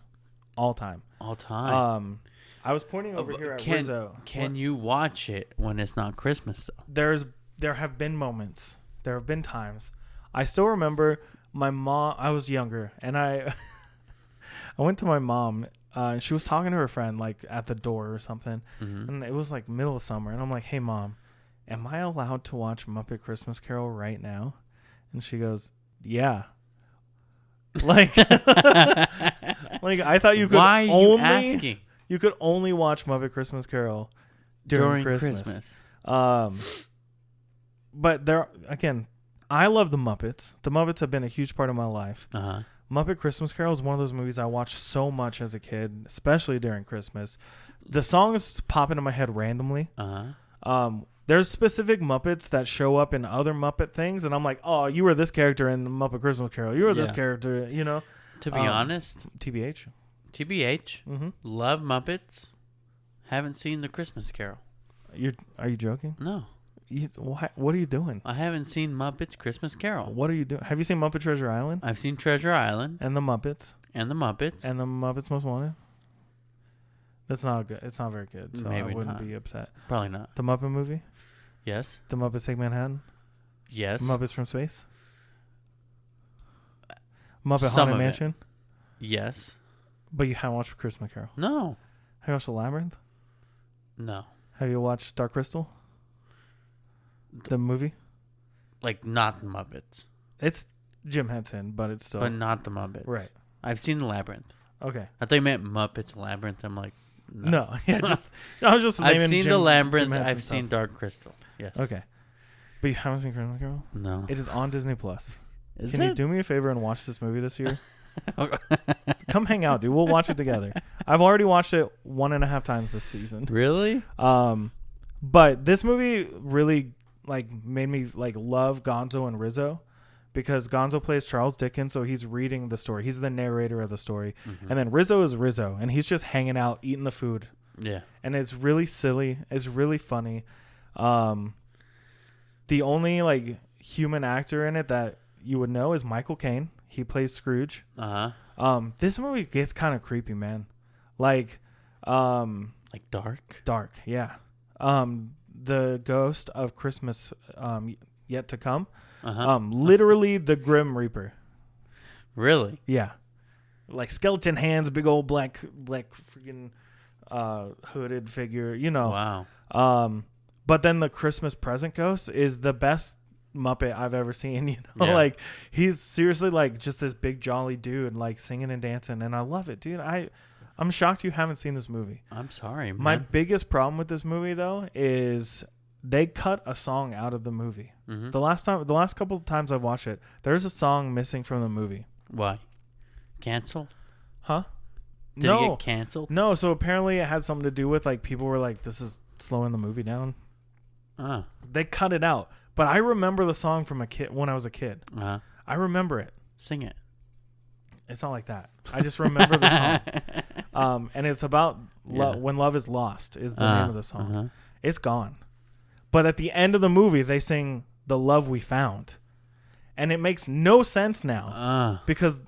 All time. All time. I was pointing over here at Rizzo. Can you watch it when it's not Christmas, though? There have been moments. There have been times. I still remember my mom. I was younger, and I went to my mom and she was talking to her friend like at the door or something, Mm-hmm. and it was like middle of summer, and I'm like, "Hey, Mom, am I allowed to watch Muppet Christmas Carol right now?" And she goes, "Yeah." Like, like I thought you could Why are only you asking? you could only watch Muppet Christmas Carol during Christmas. But there again, I love the Muppets. The Muppets have been a huge part of my life. Uh-huh. Muppet Christmas Carol is one of those movies I watched so much as a kid, especially during Christmas. The songs pop into my head randomly. Uh-huh. There's specific Muppets that show up in other Muppet things, and I'm like, oh, you were this character in the Muppet Christmas Carol. You were this character, you know. To be honest, TBH. TBH, love Muppets. Haven't seen the Christmas Carol. Are you joking? No. What are you doing? I haven't seen Muppets Christmas Carol. What are you doing? Have you seen Muppet Treasure Island? I've seen Treasure Island. And the Muppets. And the Muppets. And the Muppets Most Wanted. That's not good. It's not very good, so Maybe I wouldn't not. be upset. Probably not. The Muppet movie? Yes. The Muppets Take Manhattan? Yes. Muppets from Space? Muppet Some Haunted of it. Mansion? Yes. But you haven't watched Christmas Carol? No. Have you watched The Labyrinth? No. Have you watched Dark Crystal? The movie? Like, not the Muppets. It's Jim Henson, but it's still... But not the Muppets. Right. I've seen The Labyrinth. Okay. I thought you meant Muppets Labyrinth. I'm like, No. Yeah, I was just I've naming seen The Labyrinth. I've seen Dark Crystal. Yes. Okay. But you haven't seen Christmas Carol? No. It is on Disney Plus. Is Can it? you do me a favor and watch this movie this year? Come hang out, dude. We'll watch it together. I've already watched it 1.5 times this season. Really? But this movie really like made me like love Gonzo and Rizzo, because Gonzo plays Charles Dickens, so he's reading the story. He's the narrator of the story. Mm-hmm. And then Rizzo is Rizzo, and he's just hanging out, eating the food. Yeah. And it's really silly. It's really funny. The only like human actor in it that you would know is Michael Caine. He plays Scrooge. This movie gets kind of creepy, man. Like dark? Dark, yeah. The ghost of Christmas yet to come. Literally the Grim Reaper. Really? Yeah. Like skeleton hands, big old black freaking hooded figure, you know. Wow. But then the Christmas present ghost is the best Muppet I've ever seen, you know. Yeah. Like he's seriously like just this big jolly dude like singing and dancing, and I love it, dude. I'm shocked you haven't seen this movie. I'm sorry, man. My biggest problem with this movie though is they cut a song out of the movie. Mm-hmm. The last couple of times I've watched it, there's a song missing from the movie. Why? Canceled? Huh? Did it get canceled? No, so apparently it had something to do with like people were like, this is slowing the movie down. They cut it out. But I remember the song from when I was a kid. I remember it. Sing it. It's not like that. I just remember the song. And it's about When Love Is Lost is the name of the song. It's gone. But at the end of the movie, they sing The Love We Found. And it makes no sense now. Because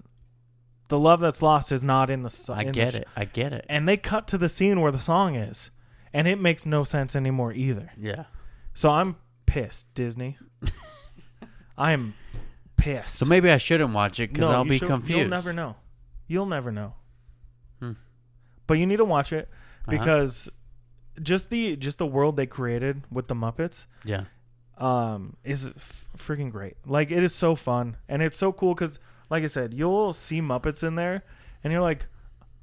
the love that's lost is not in the song. I get it. And they cut to the scene where the song is. And it makes no sense anymore either. Yeah. So I'm pissed, Disney. I am pissed. So maybe I shouldn't watch it because I'll be confused. You'll never know. But you need to watch it because just the world they created with the Muppets, is freaking great. Like it is so fun and it's so cool because, like I said, you'll see Muppets in there and you're like,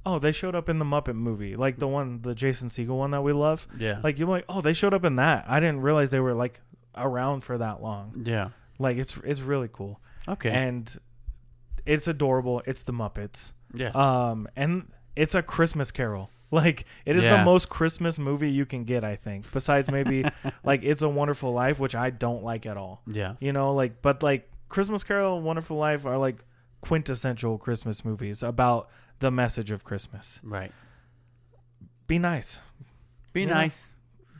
oh, they showed up in the Muppet movie, like the Jason Segel one that we love. Yeah, like you're like, oh, they showed up in that. I didn't realize they were like around for that long. Yeah, like it's really cool. Okay, and it's adorable. It's the Muppets. Yeah. And it's a Christmas Carol. Like it is the most Christmas movie you can get, I think. Besides maybe like It's a Wonderful Life, which I don't like at all. Yeah. You know, like but like Christmas Carol and Wonderful Life are like quintessential Christmas movies about the message of Christmas. Right. Be nice. Be nice.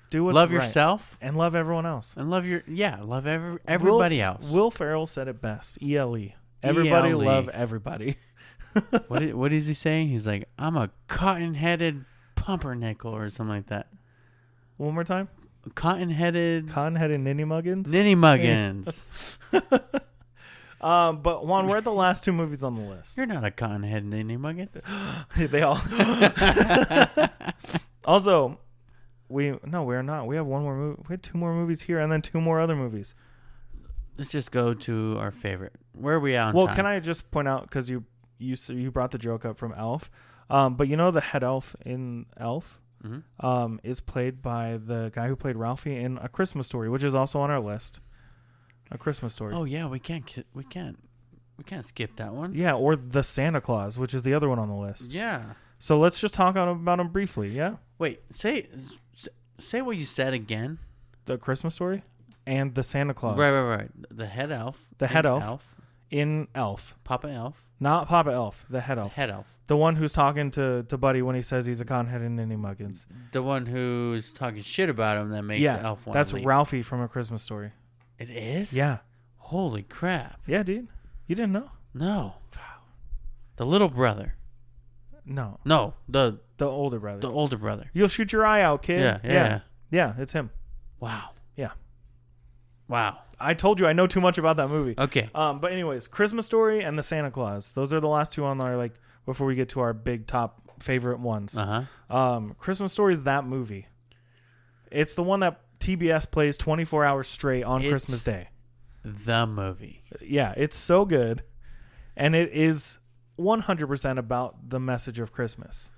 Do what's love right. yourself and love everyone else. And love love everybody else. Will Ferrell said it best. ELE. Everybody ELE. love everybody. What is he saying? He's like, I'm a cotton-headed pumpernickel or something like that. One more time. Cotton-headed Ninny Muggins. Ninny Muggins. But Juan, we're at the last two movies on the list. You're not a cottonhead in any muggins. They all. Also, we're not. We have one more movie. We had two more movies here, and then two more other movies. Let's just go to our favorite. Where are we at on Well, time? can I just point out, because you brought the joke up from Elf, but you know the head elf in Elf is played by the guy who played Ralphie in A Christmas Story, which is also on our list. A Christmas Story. Oh yeah, we can't skip that one. Yeah, or The Santa Claus, which is the other one on the list. Yeah. So let's just talk about them briefly. Yeah. Wait, say what you said again. The Christmas Story and The Santa Claus. Right. The head elf. The head elf. In Elf. Papa Elf. Not Papa Elf. The head elf. Head elf. The one who's talking to Buddy when he says he's a conhead and any muggins. The one who's talking shit about him that makes the elf want that's to leave. Ralphie from A Christmas Story. It is? Yeah. Holy crap. Yeah, dude. You didn't know? No. The little brother. No. No. The older brother. The older brother. You'll shoot your eye out, kid. Yeah. Yeah, it's him. Wow. Yeah. Wow. I told you I know too much about that movie. Okay. But anyways, Christmas Story and The Santa Claus. Those are the last two on our, before we get to our big top favorite ones. Christmas Story is that movie. It's the one that TBS plays 24 hours straight on Christmas Day. The movie. Yeah, it's so good. And it is 100% about the message of Christmas.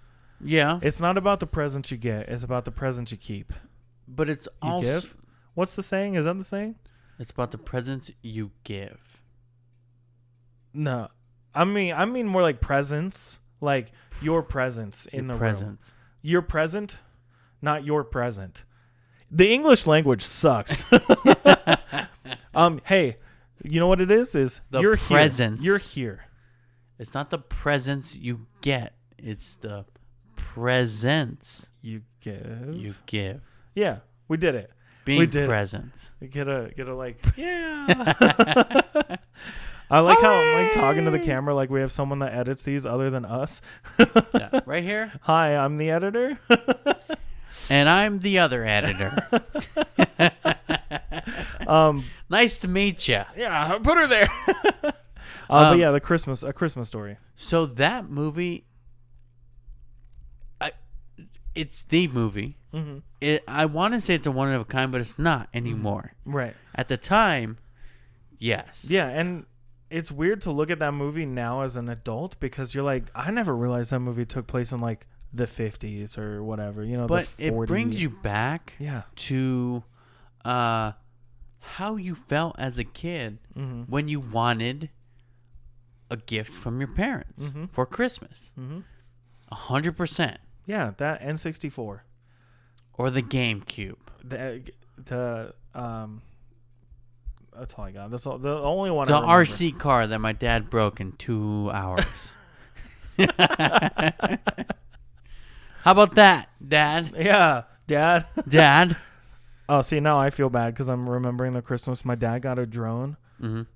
Yeah. It's not about the presents you get. It's about the presents you keep. But it's also... give? What's the saying? Is that the saying? It's about the presents you give. No. I mean more like presents. Like your presence in the room. Your present, not your present. The English language sucks. Hey, you know what it is? You're presents. Here. You're here. It's not the presents you get. It's the presents you give. You give. Yeah, we did it. Being presents. Get a yeah. I like how I'm talking to the camera like we have someone that edits these other than us. Yeah, right here. Hi, I'm the editor. And I'm the other editor. Nice to meet you. Yeah, put her there. But yeah, A Christmas Story. So that movie, it's the movie. Mm-hmm. I want to say it's a one of a kind, but it's not anymore. Right. At the time, yes. Yeah, and it's weird to look at that movie now as an adult because you're like, I never realized that movie took place in the 50s or whatever, but the 40s. It brings you back to how you felt as a kid when you wanted a gift from your parents for Christmas. 100%. Yeah, that N64 or the GameCube. That's all I got. That's all. The only one. The RC car that my dad broke in 2 hours. How about that, Dad? Yeah, Dad. Dad. Oh, see, now I feel bad because I'm remembering the Christmas. My dad got a drone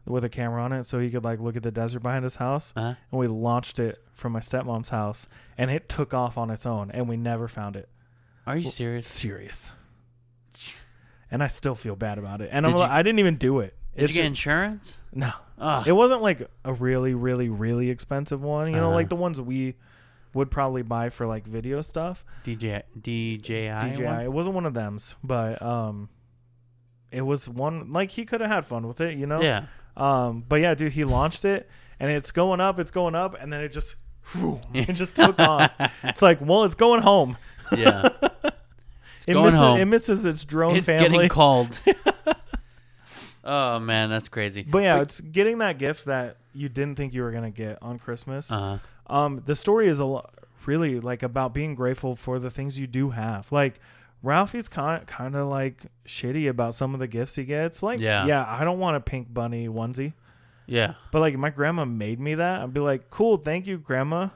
with a camera on it so he could look at the desert behind his house. And we launched it from my stepmom's house, and it took off on its own, and we never found it. Are you serious? Serious. And I still feel bad about it. And I didn't even do it. Did you get insurance? No. It wasn't a really, really, really expensive one. Like the ones we would probably buy for video stuff. DJI. It wasn't one of them's, but it was one he could have had fun with it, Yeah. But yeah, dude, he launched it and it's going up, and then it just took off. It's it's going home. Yeah. It misses its drone family. It's getting called. Oh man, that's crazy. But yeah, it's getting that gift that you didn't think you were gonna get on Christmas. The story is really about being grateful for the things you do have. Ralphie's kind of shitty about some of the gifts he gets. Yeah, I don't want a pink bunny onesie. Yeah, but my grandma made me that. I'd be cool, thank you, Grandma.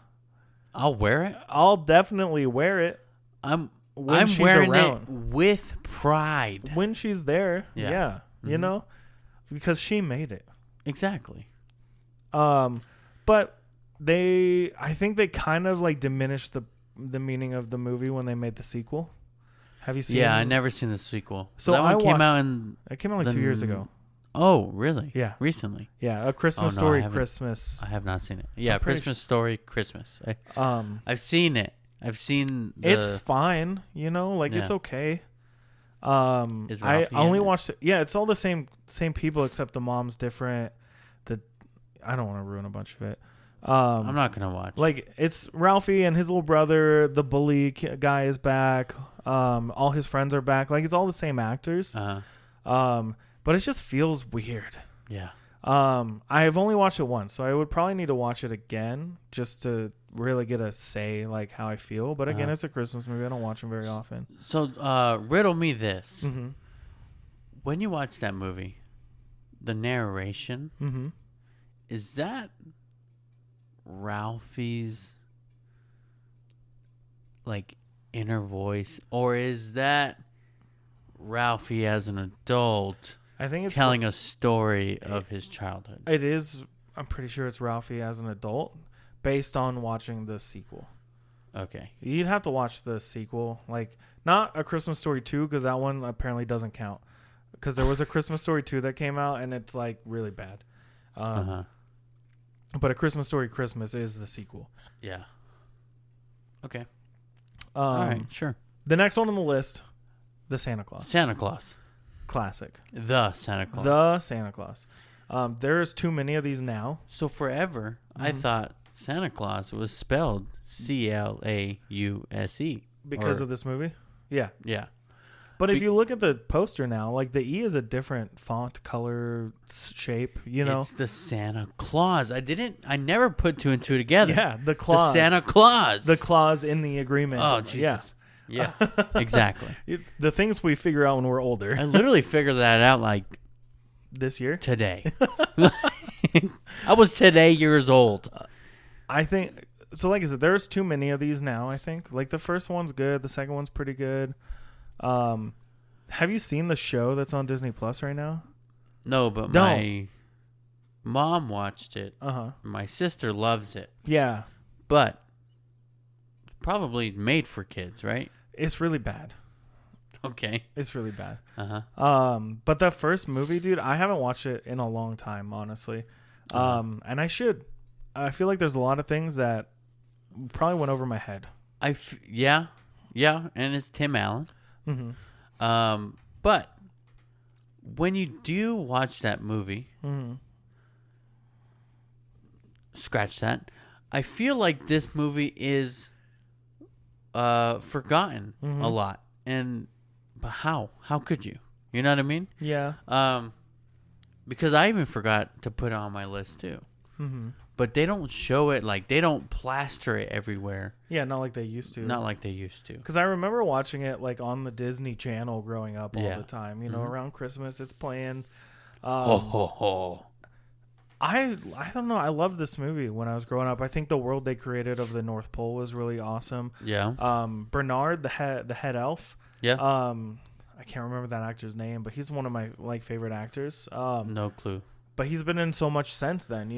I'll wear it. I'll definitely wear it. I'm wearing it with pride when she's there. Yeah. Because she made it. Exactly. But I think they kind of diminished the meaning of the movie when they made the sequel. Have you seen? Yeah, I never seen the sequel. So that one it came out 2 years ago. Oh, really? Yeah. Recently? Yeah, A Christmas Story Christmas. I have not seen it. Yeah, Christmas Story Christmas. I've seen it. I've seen it's fine, it's okay. Is I Ralphie only in it? watched it. Yeah, it's all the same people except the mom's different. I don't want to ruin a bunch of it. I'm not gonna watch. Like it's Ralphie and his little brother. The bully guy is back. All his friends are back. Like it's all the same actors. But it just feels weird. Yeah. I have only watched it once, so I would probably need to watch it again just to really get a say like how I feel. But again, it's a Christmas movie. I don't watch them very often. So riddle me this: Mm-hmm. when you watch that movie, the narration Mm-hmm. is that Ralphie's like inner voice, or is that Ralphie as an adult? I think it's telling a story of his childhood. It is. I'm pretty sure it's Ralphie as an adult, based on watching the sequel. Okay. You'd have to watch the sequel, like not A Christmas Story 2, because that one apparently doesn't count. Because there was a Christmas Story 2 that came out, and it's like really bad. But A Christmas Story Christmas is the sequel. Yeah. Okay. All right. Sure. The next one on the list, the Santa Claus. Santa Claus. Classic. The Santa Claus. The Santa Claus. There's too many of these now. So forever, I thought Santa Claus was spelled Clause. Because of this movie? Yeah. Yeah. But if you look at the poster now, like the E is a different font, color, shape, It's the Santa Claus. I never put two and two together. Yeah, the clause. The Santa Claus. The clause in the agreement. Oh, Jesus. Yeah. Yeah, exactly. The things we figure out when we're older. I literally figured that out like this year? Today. I was today years old. I think, so like I said, there's too many of these now, I think. Like the first one's good. The second one's pretty good. Have you seen the show that's on Disney Plus right now? No, but my mom watched it. My sister loves it. Yeah. But probably made for kids, right? It's really bad. Okay. It's really bad. But the first movie, dude, I haven't watched it in a long time, honestly. And I should. I feel like there's a lot of things that probably went over my head. Yeah, and it's Tim Allen. But when you do watch that movie, scratch that. I feel like this movie is forgotten a lot, but how could you? You know what I mean? Yeah. Because I even forgot to put it on my list too. But they don't show it, like they don't plaster it everywhere. Yeah, not like they used to. Because I remember watching it like on the Disney Channel growing up all the time. Around Christmas it's playing. Ho ho ho. I don't know. I loved this movie when I was growing up. I think the world they created of the North Pole was really awesome. Yeah. Bernard, the head elf. Yeah. I can't remember that actor's name, but he's one of my favorite actors. No clue. But he's been in so much since then,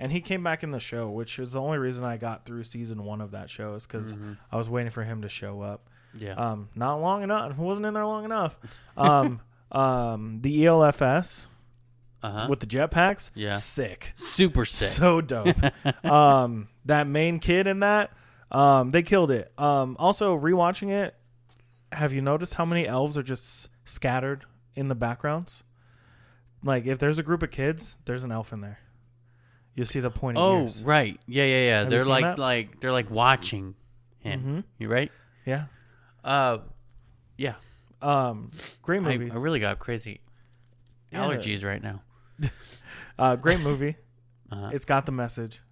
and he came back in the show, which is the only reason I got through season 1 of that show is because I was waiting for him to show up. Yeah. Not long enough. He wasn't in there long enough. The ELFS. With the jetpacks. Yeah. Sick. Super sick. So dope. That main kid in that, they killed it. Also, rewatching it, have you noticed how many elves are just scattered in the backgrounds? Like, if there's a group of kids, there's an elf in there. You see the pointy ears. Oh, right. Yeah. Have they're you seen like they're like watching him. You right? Yeah. Yeah. Great movie. I really got crazy allergies right now. Great movie. It's got the message.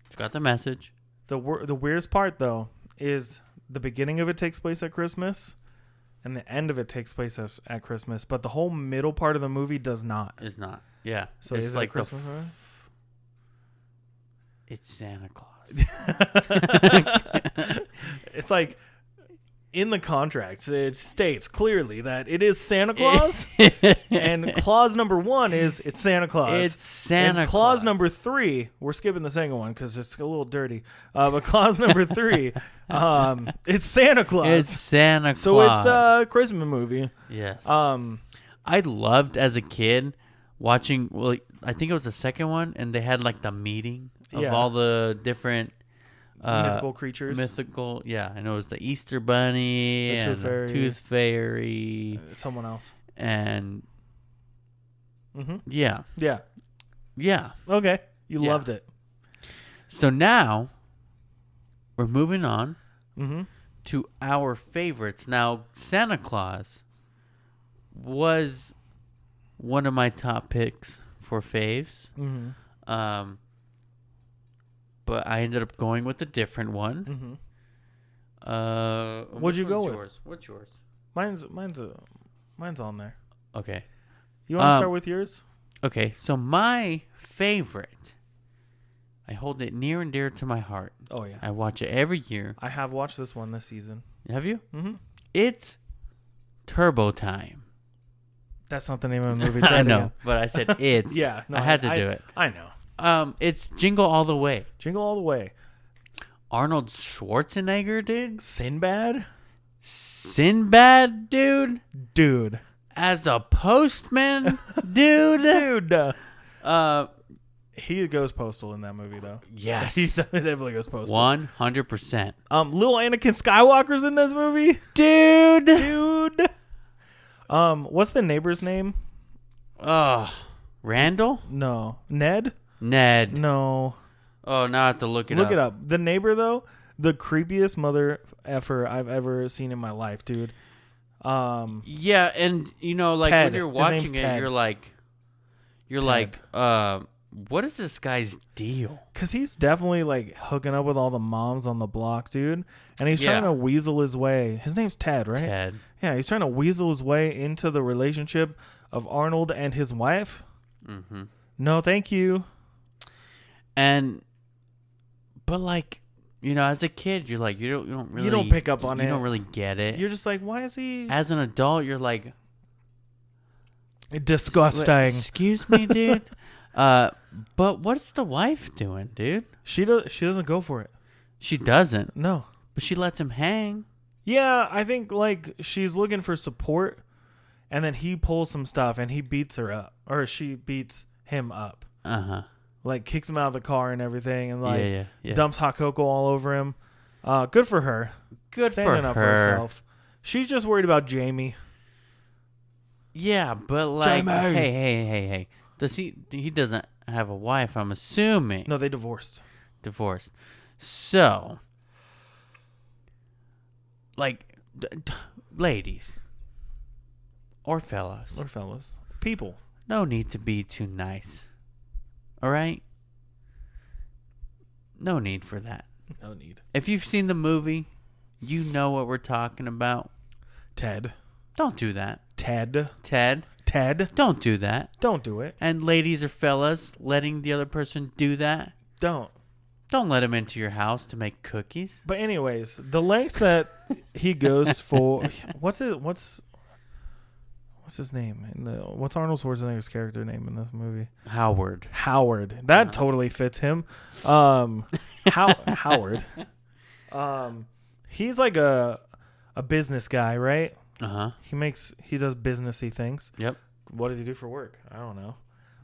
The weirdest part, though, is the beginning of it takes place at Christmas, and the end of it takes place at Christmas, but the whole middle part of the movie does not. It's not. Yeah. So it's is like it a Christmas movie? It's Santa Claus. It's like in the contract, it states clearly that it is Santa Claus, and clause number 1 is it's Santa Claus. It's Santa and clause number 3, we're skipping the second one because it's a little dirty. But clause number 3, it's Santa Claus. It's Santa Claus. So it's a Christmas movie. Yes. I loved as a kid watching. Well, I think it was the second one, and they had like the meeting of all the different mythical creatures. Yeah. I know it was the Easter Bunny and the Tooth Fairy. Someone else. And yeah. Okay, you loved it. So now we're moving on to our favorites. Now, Santa Claus was one of my top picks for faves. But I ended up going with a different one. What'd you go with? What's yours? Mine's on there. Okay. You want to start with yours? Okay, so my favorite, I hold it near and dear to my heart. Oh, yeah. I watch it every year. I have watched this one this season. Have you? It's Turbo Time. That's not the name of the movie. I know, but I said it's. Yeah. No, I had to do it. I know. It's Jingle All the Way. Jingle All the Way. Arnold Schwarzenegger, dude. Sinbad, dude. Dude. As a postman, dude. He goes postal in that movie, though. Yes. He definitely goes postal. 100%. Little Anakin Skywalker's in this movie. Dude. What's the neighbor's name? Randall? No. Ned? No. Oh, now I have to look it up. Look it up. The neighbor, though, the creepiest mother effer I've ever seen in my life, dude. Yeah, and like Ted. when you're watching it, Ted. you're like, what is this guy's deal? Because he's definitely like hooking up with all the moms on the block, dude. And he's trying to weasel his way. His name's Ted, right? Ted. Yeah, he's trying to weasel his way into the relationship of Arnold and his wife. No, thank you. But like, as a kid, you're like, you don't pick up on it. You don't really get it. You're just like, why is he? As an adult, you're like, disgusting. Excuse me, dude. But what's the wife doing, dude? She doesn't go for it. She doesn't. No. But she lets him hang. Yeah, I think like she's looking for support, and then he pulls some stuff and he beats her up, or she beats him up. Like kicks him out of the car and everything, and like dumps hot cocoa all over him. Good for her. Standing up for herself. She's just worried about Jamie. Yeah, but like, Jamie. Hey. He doesn't have a wife, I'm assuming. No, they divorced. So, like, ladies or fellas, people, no need to be too nice. All right? No need for that. No need. If you've seen the movie, you know what we're talking about. Ted. Don't do that. Ted. Don't do that. Don't do it. And ladies or fellas, letting the other person do that. Don't let him into your house to make cookies. But anyways, the lengths that he goes for. What's his name? What's Arnold Schwarzenegger's character name in this movie? Howard. That totally fits him. Howard. He's like a business guy, right? He does businessy things. Yep. What does he do for work? I don't know.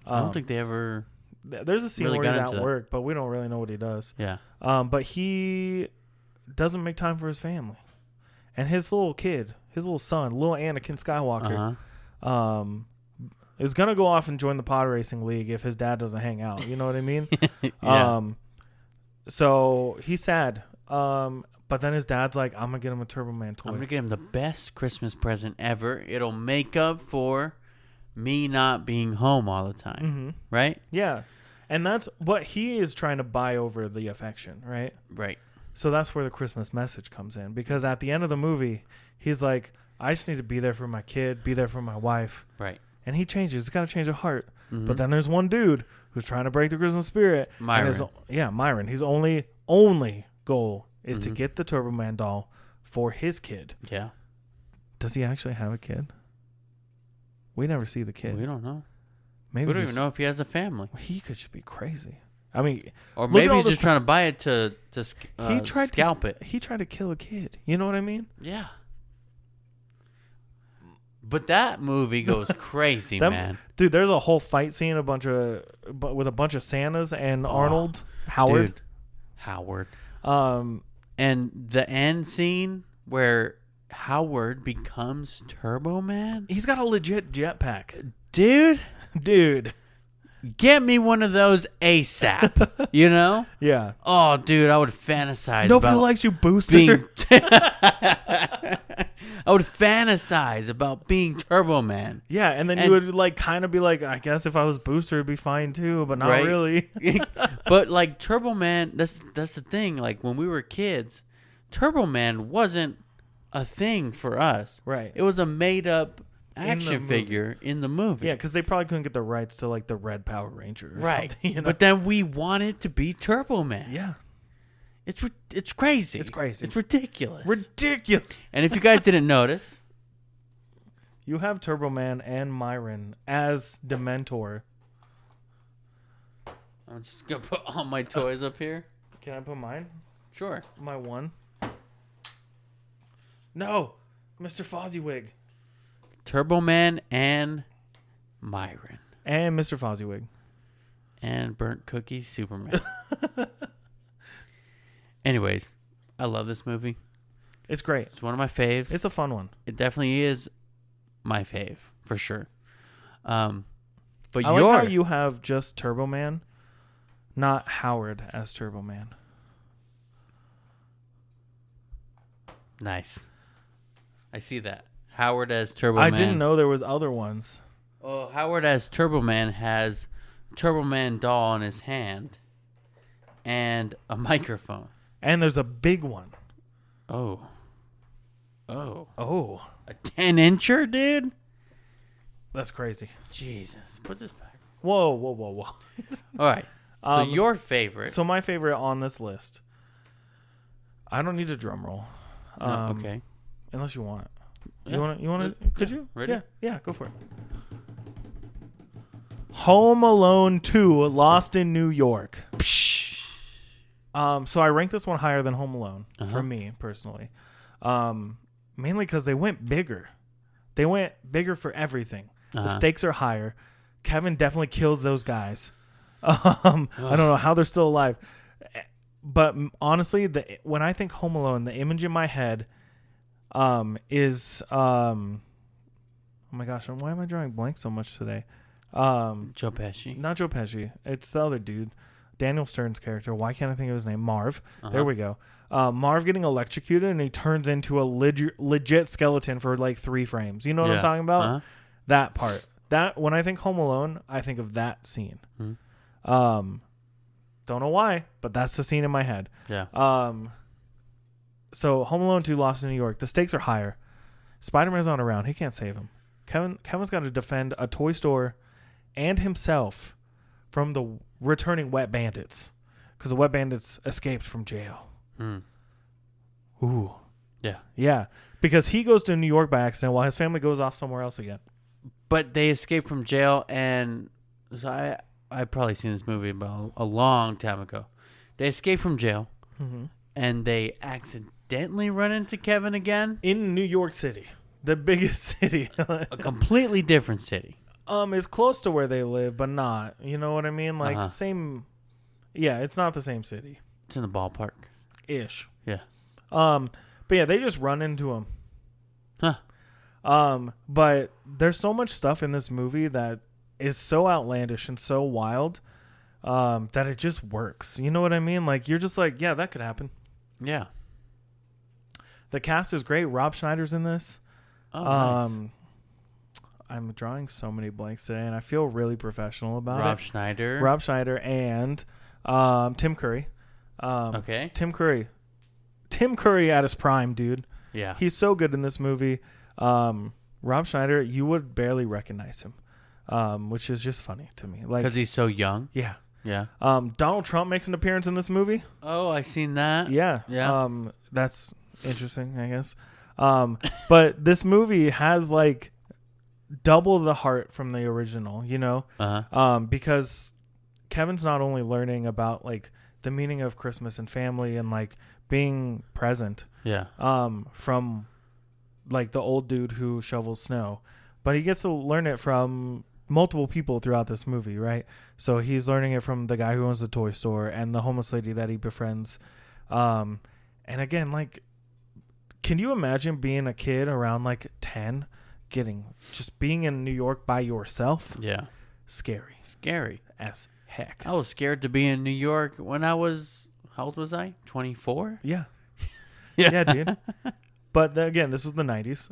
I don't think they ever. There's a scene where he's at work, but we don't really know what he does. Yeah. But he doesn't make time for his family, and his little kid, his little son, little Anakin Skywalker, is gonna go off and join the pod racing league if his dad doesn't hang out. You know what I mean? Yeah. So he's sad. But then his dad's like, I'm gonna get him a Turbo Man toy. I'm gonna get him the best Christmas present ever. It'll make up for me not being home all the time. Right? Yeah. And that's what he is trying to buy over the affection, right? Right. So that's where the Christmas message comes in. Because at the end of the movie, he's like, I just need to be there for my kid, be there for my wife. Right. And he changes. He's got to change a heart. But then there's one dude who's trying to break the Christmas spirit. Myron. Myron. His only goal is to get the Turbo Man doll for his kid. Yeah. Does he actually have a kid? We never see the kid. We don't know. Maybe we don't even know if he has a family. He could just be crazy. I mean, or maybe he's just trying to buy it to scalp it. He tried to kill a kid. You know what I mean? Yeah. But that movie goes crazy, man. Dude, there's a whole fight scene, with a bunch of Santas and Arnold Howard. Dude, Howard. And the end scene where Howard becomes Turbo Man. He's got a legit jetpack. Dude. Get me one of those ASAP, you know? Yeah. Oh, dude, I would fantasize Nobody about likes you, Booster. I would fantasize about being Turbo Man. Yeah, and then you would like kind of be like, I guess if I was Booster, it'd be fine too, but not really. But like Turbo Man, that's the thing. Like when we were kids, Turbo Man wasn't a thing for us. Right. It was a made up action figure in the movie. Yeah, because they probably couldn't get the rights to like the Red Power Ranger or something. You know? But then we wanted to be Turbo Man. Yeah. It's crazy. It's crazy. It's ridiculous. And if you guys didn't notice, you have Turbo Man and Myron as Dementor. I'm just going to put all my toys up here. Can I put mine? Sure. My one. No. Mr. Fozziewig. Turbo Man and Myron. And Mr. Fozziewig. And Burnt Cookie Superman. Anyways, I love this movie. It's great. It's one of my faves. It's a fun one. It definitely is my fave, for sure. But I like how you have just Turbo Man, not Howard as Turbo Man. Nice. I see that. Howard as Turbo Man. I didn't know there was other ones. Oh, Howard as Turbo Man has Turbo Man doll in his hand and a microphone. And there's a big one. Oh. A 10-incher, dude? That's crazy. Jesus. Put this back. Whoa. All right. So your favorite. So my favorite on this list. I don't need a drum roll. Okay. Unless you want it. Yeah. You want to? Could you? Ready? Yeah, go for it. Home Alone 2, Lost in New York. So I rank this one higher than Home Alone for me personally. Mainly because they went bigger. They went bigger for everything. The stakes are higher. Kevin definitely kills those guys. I don't know how they're still alive. But honestly, when I think Home Alone, the image in my head is oh my gosh, why am I drawing blank so much today? Joe Pesci. Not Joe Pesci. It's the other dude. Daniel Stern's character. Why can't I think of his name? Marv. There we go. Marv getting electrocuted and he turns into a legit skeleton for like 3 frames. You know what I'm talking about? That part. That when I think Home Alone, I think of that scene. Don't know why, but that's the scene in my head. Yeah. So Home Alone 2, Lost in New York. The stakes are higher. Spider-Man's not around. He can't save him. Kevin's got to defend a toy store and himself from the returning Wet Bandits, because the Wet Bandits escaped from jail. Ooh. Yeah. Because he goes to New York by accident while his family goes off somewhere else again. But they escaped from jail, and so I've probably seen this movie about a long time ago. They escaped from jail, and they accidentally run into Kevin again in New York City, the biggest city. A completely different city. It's close to where they live, but not. You know what I mean? Like same. Yeah, it's not the same city. It's in the ballpark. Ish. Yeah. But yeah, they just run into him. But there's so much stuff in this movie that is so outlandish and so wild, that it just works. You know what I mean? Like you're just like, yeah, that could happen. Yeah. The cast is great. Rob Schneider's in this. Oh, nice. I'm drawing so many blanks today, and I feel really professional about it. Rob Schneider and Tim Curry. Okay. Tim Curry at his prime, dude. Yeah. He's so good in this movie. Rob Schneider, you would barely recognize him, which is just funny to me. Like, because he's so young. Yeah. Yeah. Donald Trump makes an appearance in this movie. Oh, I seen that. Yeah. Yeah. That's interesting, I guess. But this movie has like double the heart from the original, you know? Because Kevin's not only learning about like the meaning of Christmas and family and like being present. Yeah. From like the old dude who shovels snow, but he gets to learn it from multiple people throughout this movie, right? So he's learning it from the guy who owns the toy store and the homeless lady that he befriends. And again, like, can you imagine being a kid around like 10, just being in New York by yourself? Yeah. Scary as heck. I was scared to be in New York when I was, how old was I? 24? Yeah. Yeah, dude. But again, this was the 90s.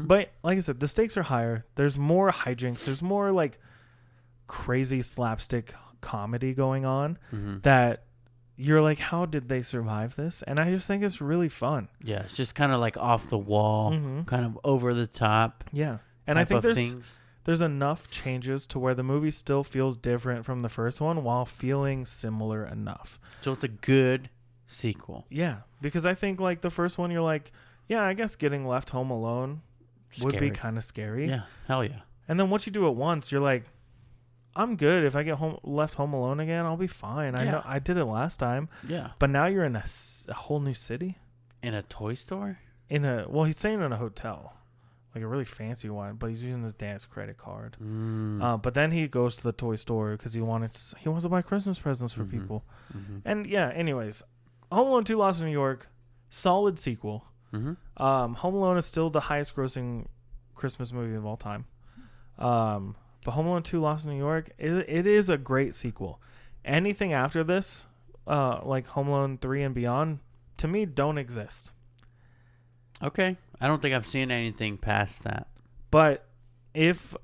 But like I said, the stakes are higher. There's more hijinks. There's more like crazy slapstick comedy going on that you're like, how did they survive this? And I just think it's really fun. Yeah, it's just kind of like off the wall, kind of over the top. Yeah. And I think there's enough changes to where the movie still feels different from the first one while feeling similar enough. So it's a good sequel. Yeah. Because I think like the first one, you're like, yeah, I guess getting left home alone would be kind of scary. Yeah, hell yeah. And then once you do it once, you're like, I'm good. If I get left home alone again, I'll be fine. I know I did it last time. Yeah. But now you're in a whole new city. In a toy store? Well, he's staying in a hotel, like a really fancy one, but he's using his dad's credit card. But then he goes to the toy store because he wants to buy Christmas presents for people. And yeah, anyways, Home Alone 2: Lost in New York, solid sequel. Home Alone is still the highest grossing Christmas movie of all time. But Home Alone 2: Lost in New York, it is a great sequel. Anything after this, like Home Alone 3 and beyond, to me don't exist. Okay. I don't think I've seen anything past that. But if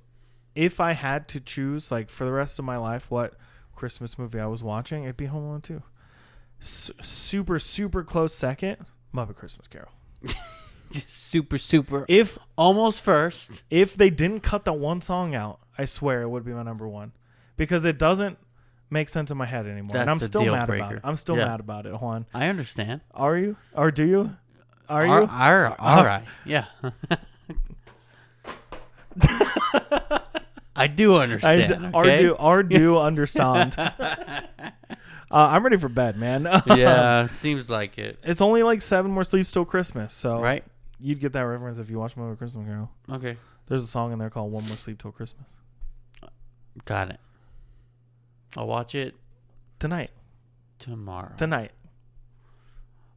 I had to choose, like, for the rest of my life what Christmas movie I was watching, it'd be Home Alone 2. Super, super close second, Muppet Christmas Carol. super if almost first. If they didn't cut that one song out, I swear it would be my number one, because it doesn't make sense in my head anymore. That's and I'm still mad breaker. about it. I'm still mad about it, Juan. I understand. Are you? Or do you? Are you? All right. Yeah. I do understand. Okay? Do understand. I'm ready for bed, man. Yeah, seems like it. It's only like 7 more sleeps till Christmas, so right. You'd get that reference if you watch Muppet Christmas Carol. Okay. There's a song in there called "One More Sleep Till Christmas." Got it. I'll watch it tonight. Tomorrow. Tonight.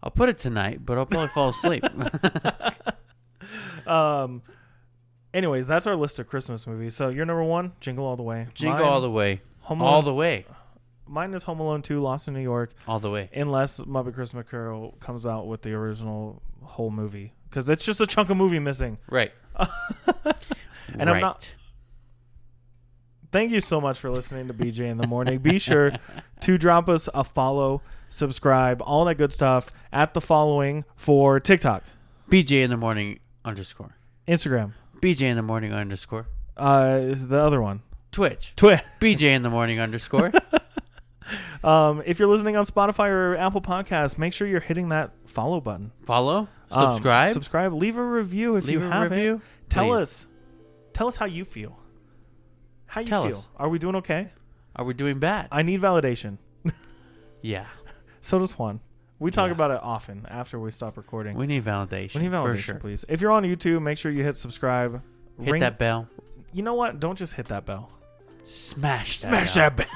I'll put it tonight, but I'll probably fall asleep. Anyways, that's our list of Christmas movies. So your number one, Jingle All the Way. Jingle All the Way. All the way. Mine is Home Alone 2: Lost in New York. All the way. Unless Muppet Christmas Carol comes out with the original whole movie, because it's just a chunk of movie missing. Right. And I'm not. Thank you so much for listening to BJ in the Morning. Be sure to drop us a follow, subscribe, all that good stuff at the following for TikTok. BJ in the Morning _ Instagram. BJ in the Morning _ Is the other one. Twitch. BJ in the Morning _ If you're listening on Spotify or Apple Podcasts, make sure you're hitting that follow button. Follow, subscribe, leave a review if you have it. Tell us how you feel. How you feel? Are we doing okay? Are we doing bad? I need validation. Yeah. So does Juan. We talk about it often after we stop recording. We need validation. For sure. Please. If you're on YouTube, make sure you hit subscribe. Hit that bell. You know what? Don't just hit that bell. Smash that bell.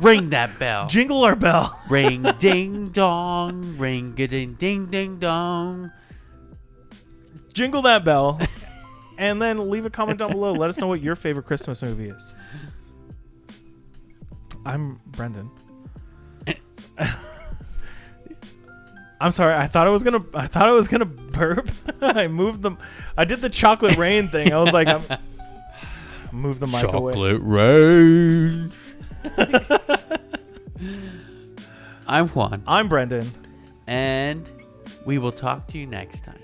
Ring that bell. Jingle our bell. Ring ding dong. Ring a ding ding ding dong. Jingle that bell. And then leave a comment down below. Let us know what your favorite Christmas movie is. I'm Brendan. I'm sorry. I thought I was gonna burp. I moved them. I did the chocolate rain thing. I was like, move the mic away. Chocolate rain. I'm Juan. I'm Brendan. And we will talk to you next time.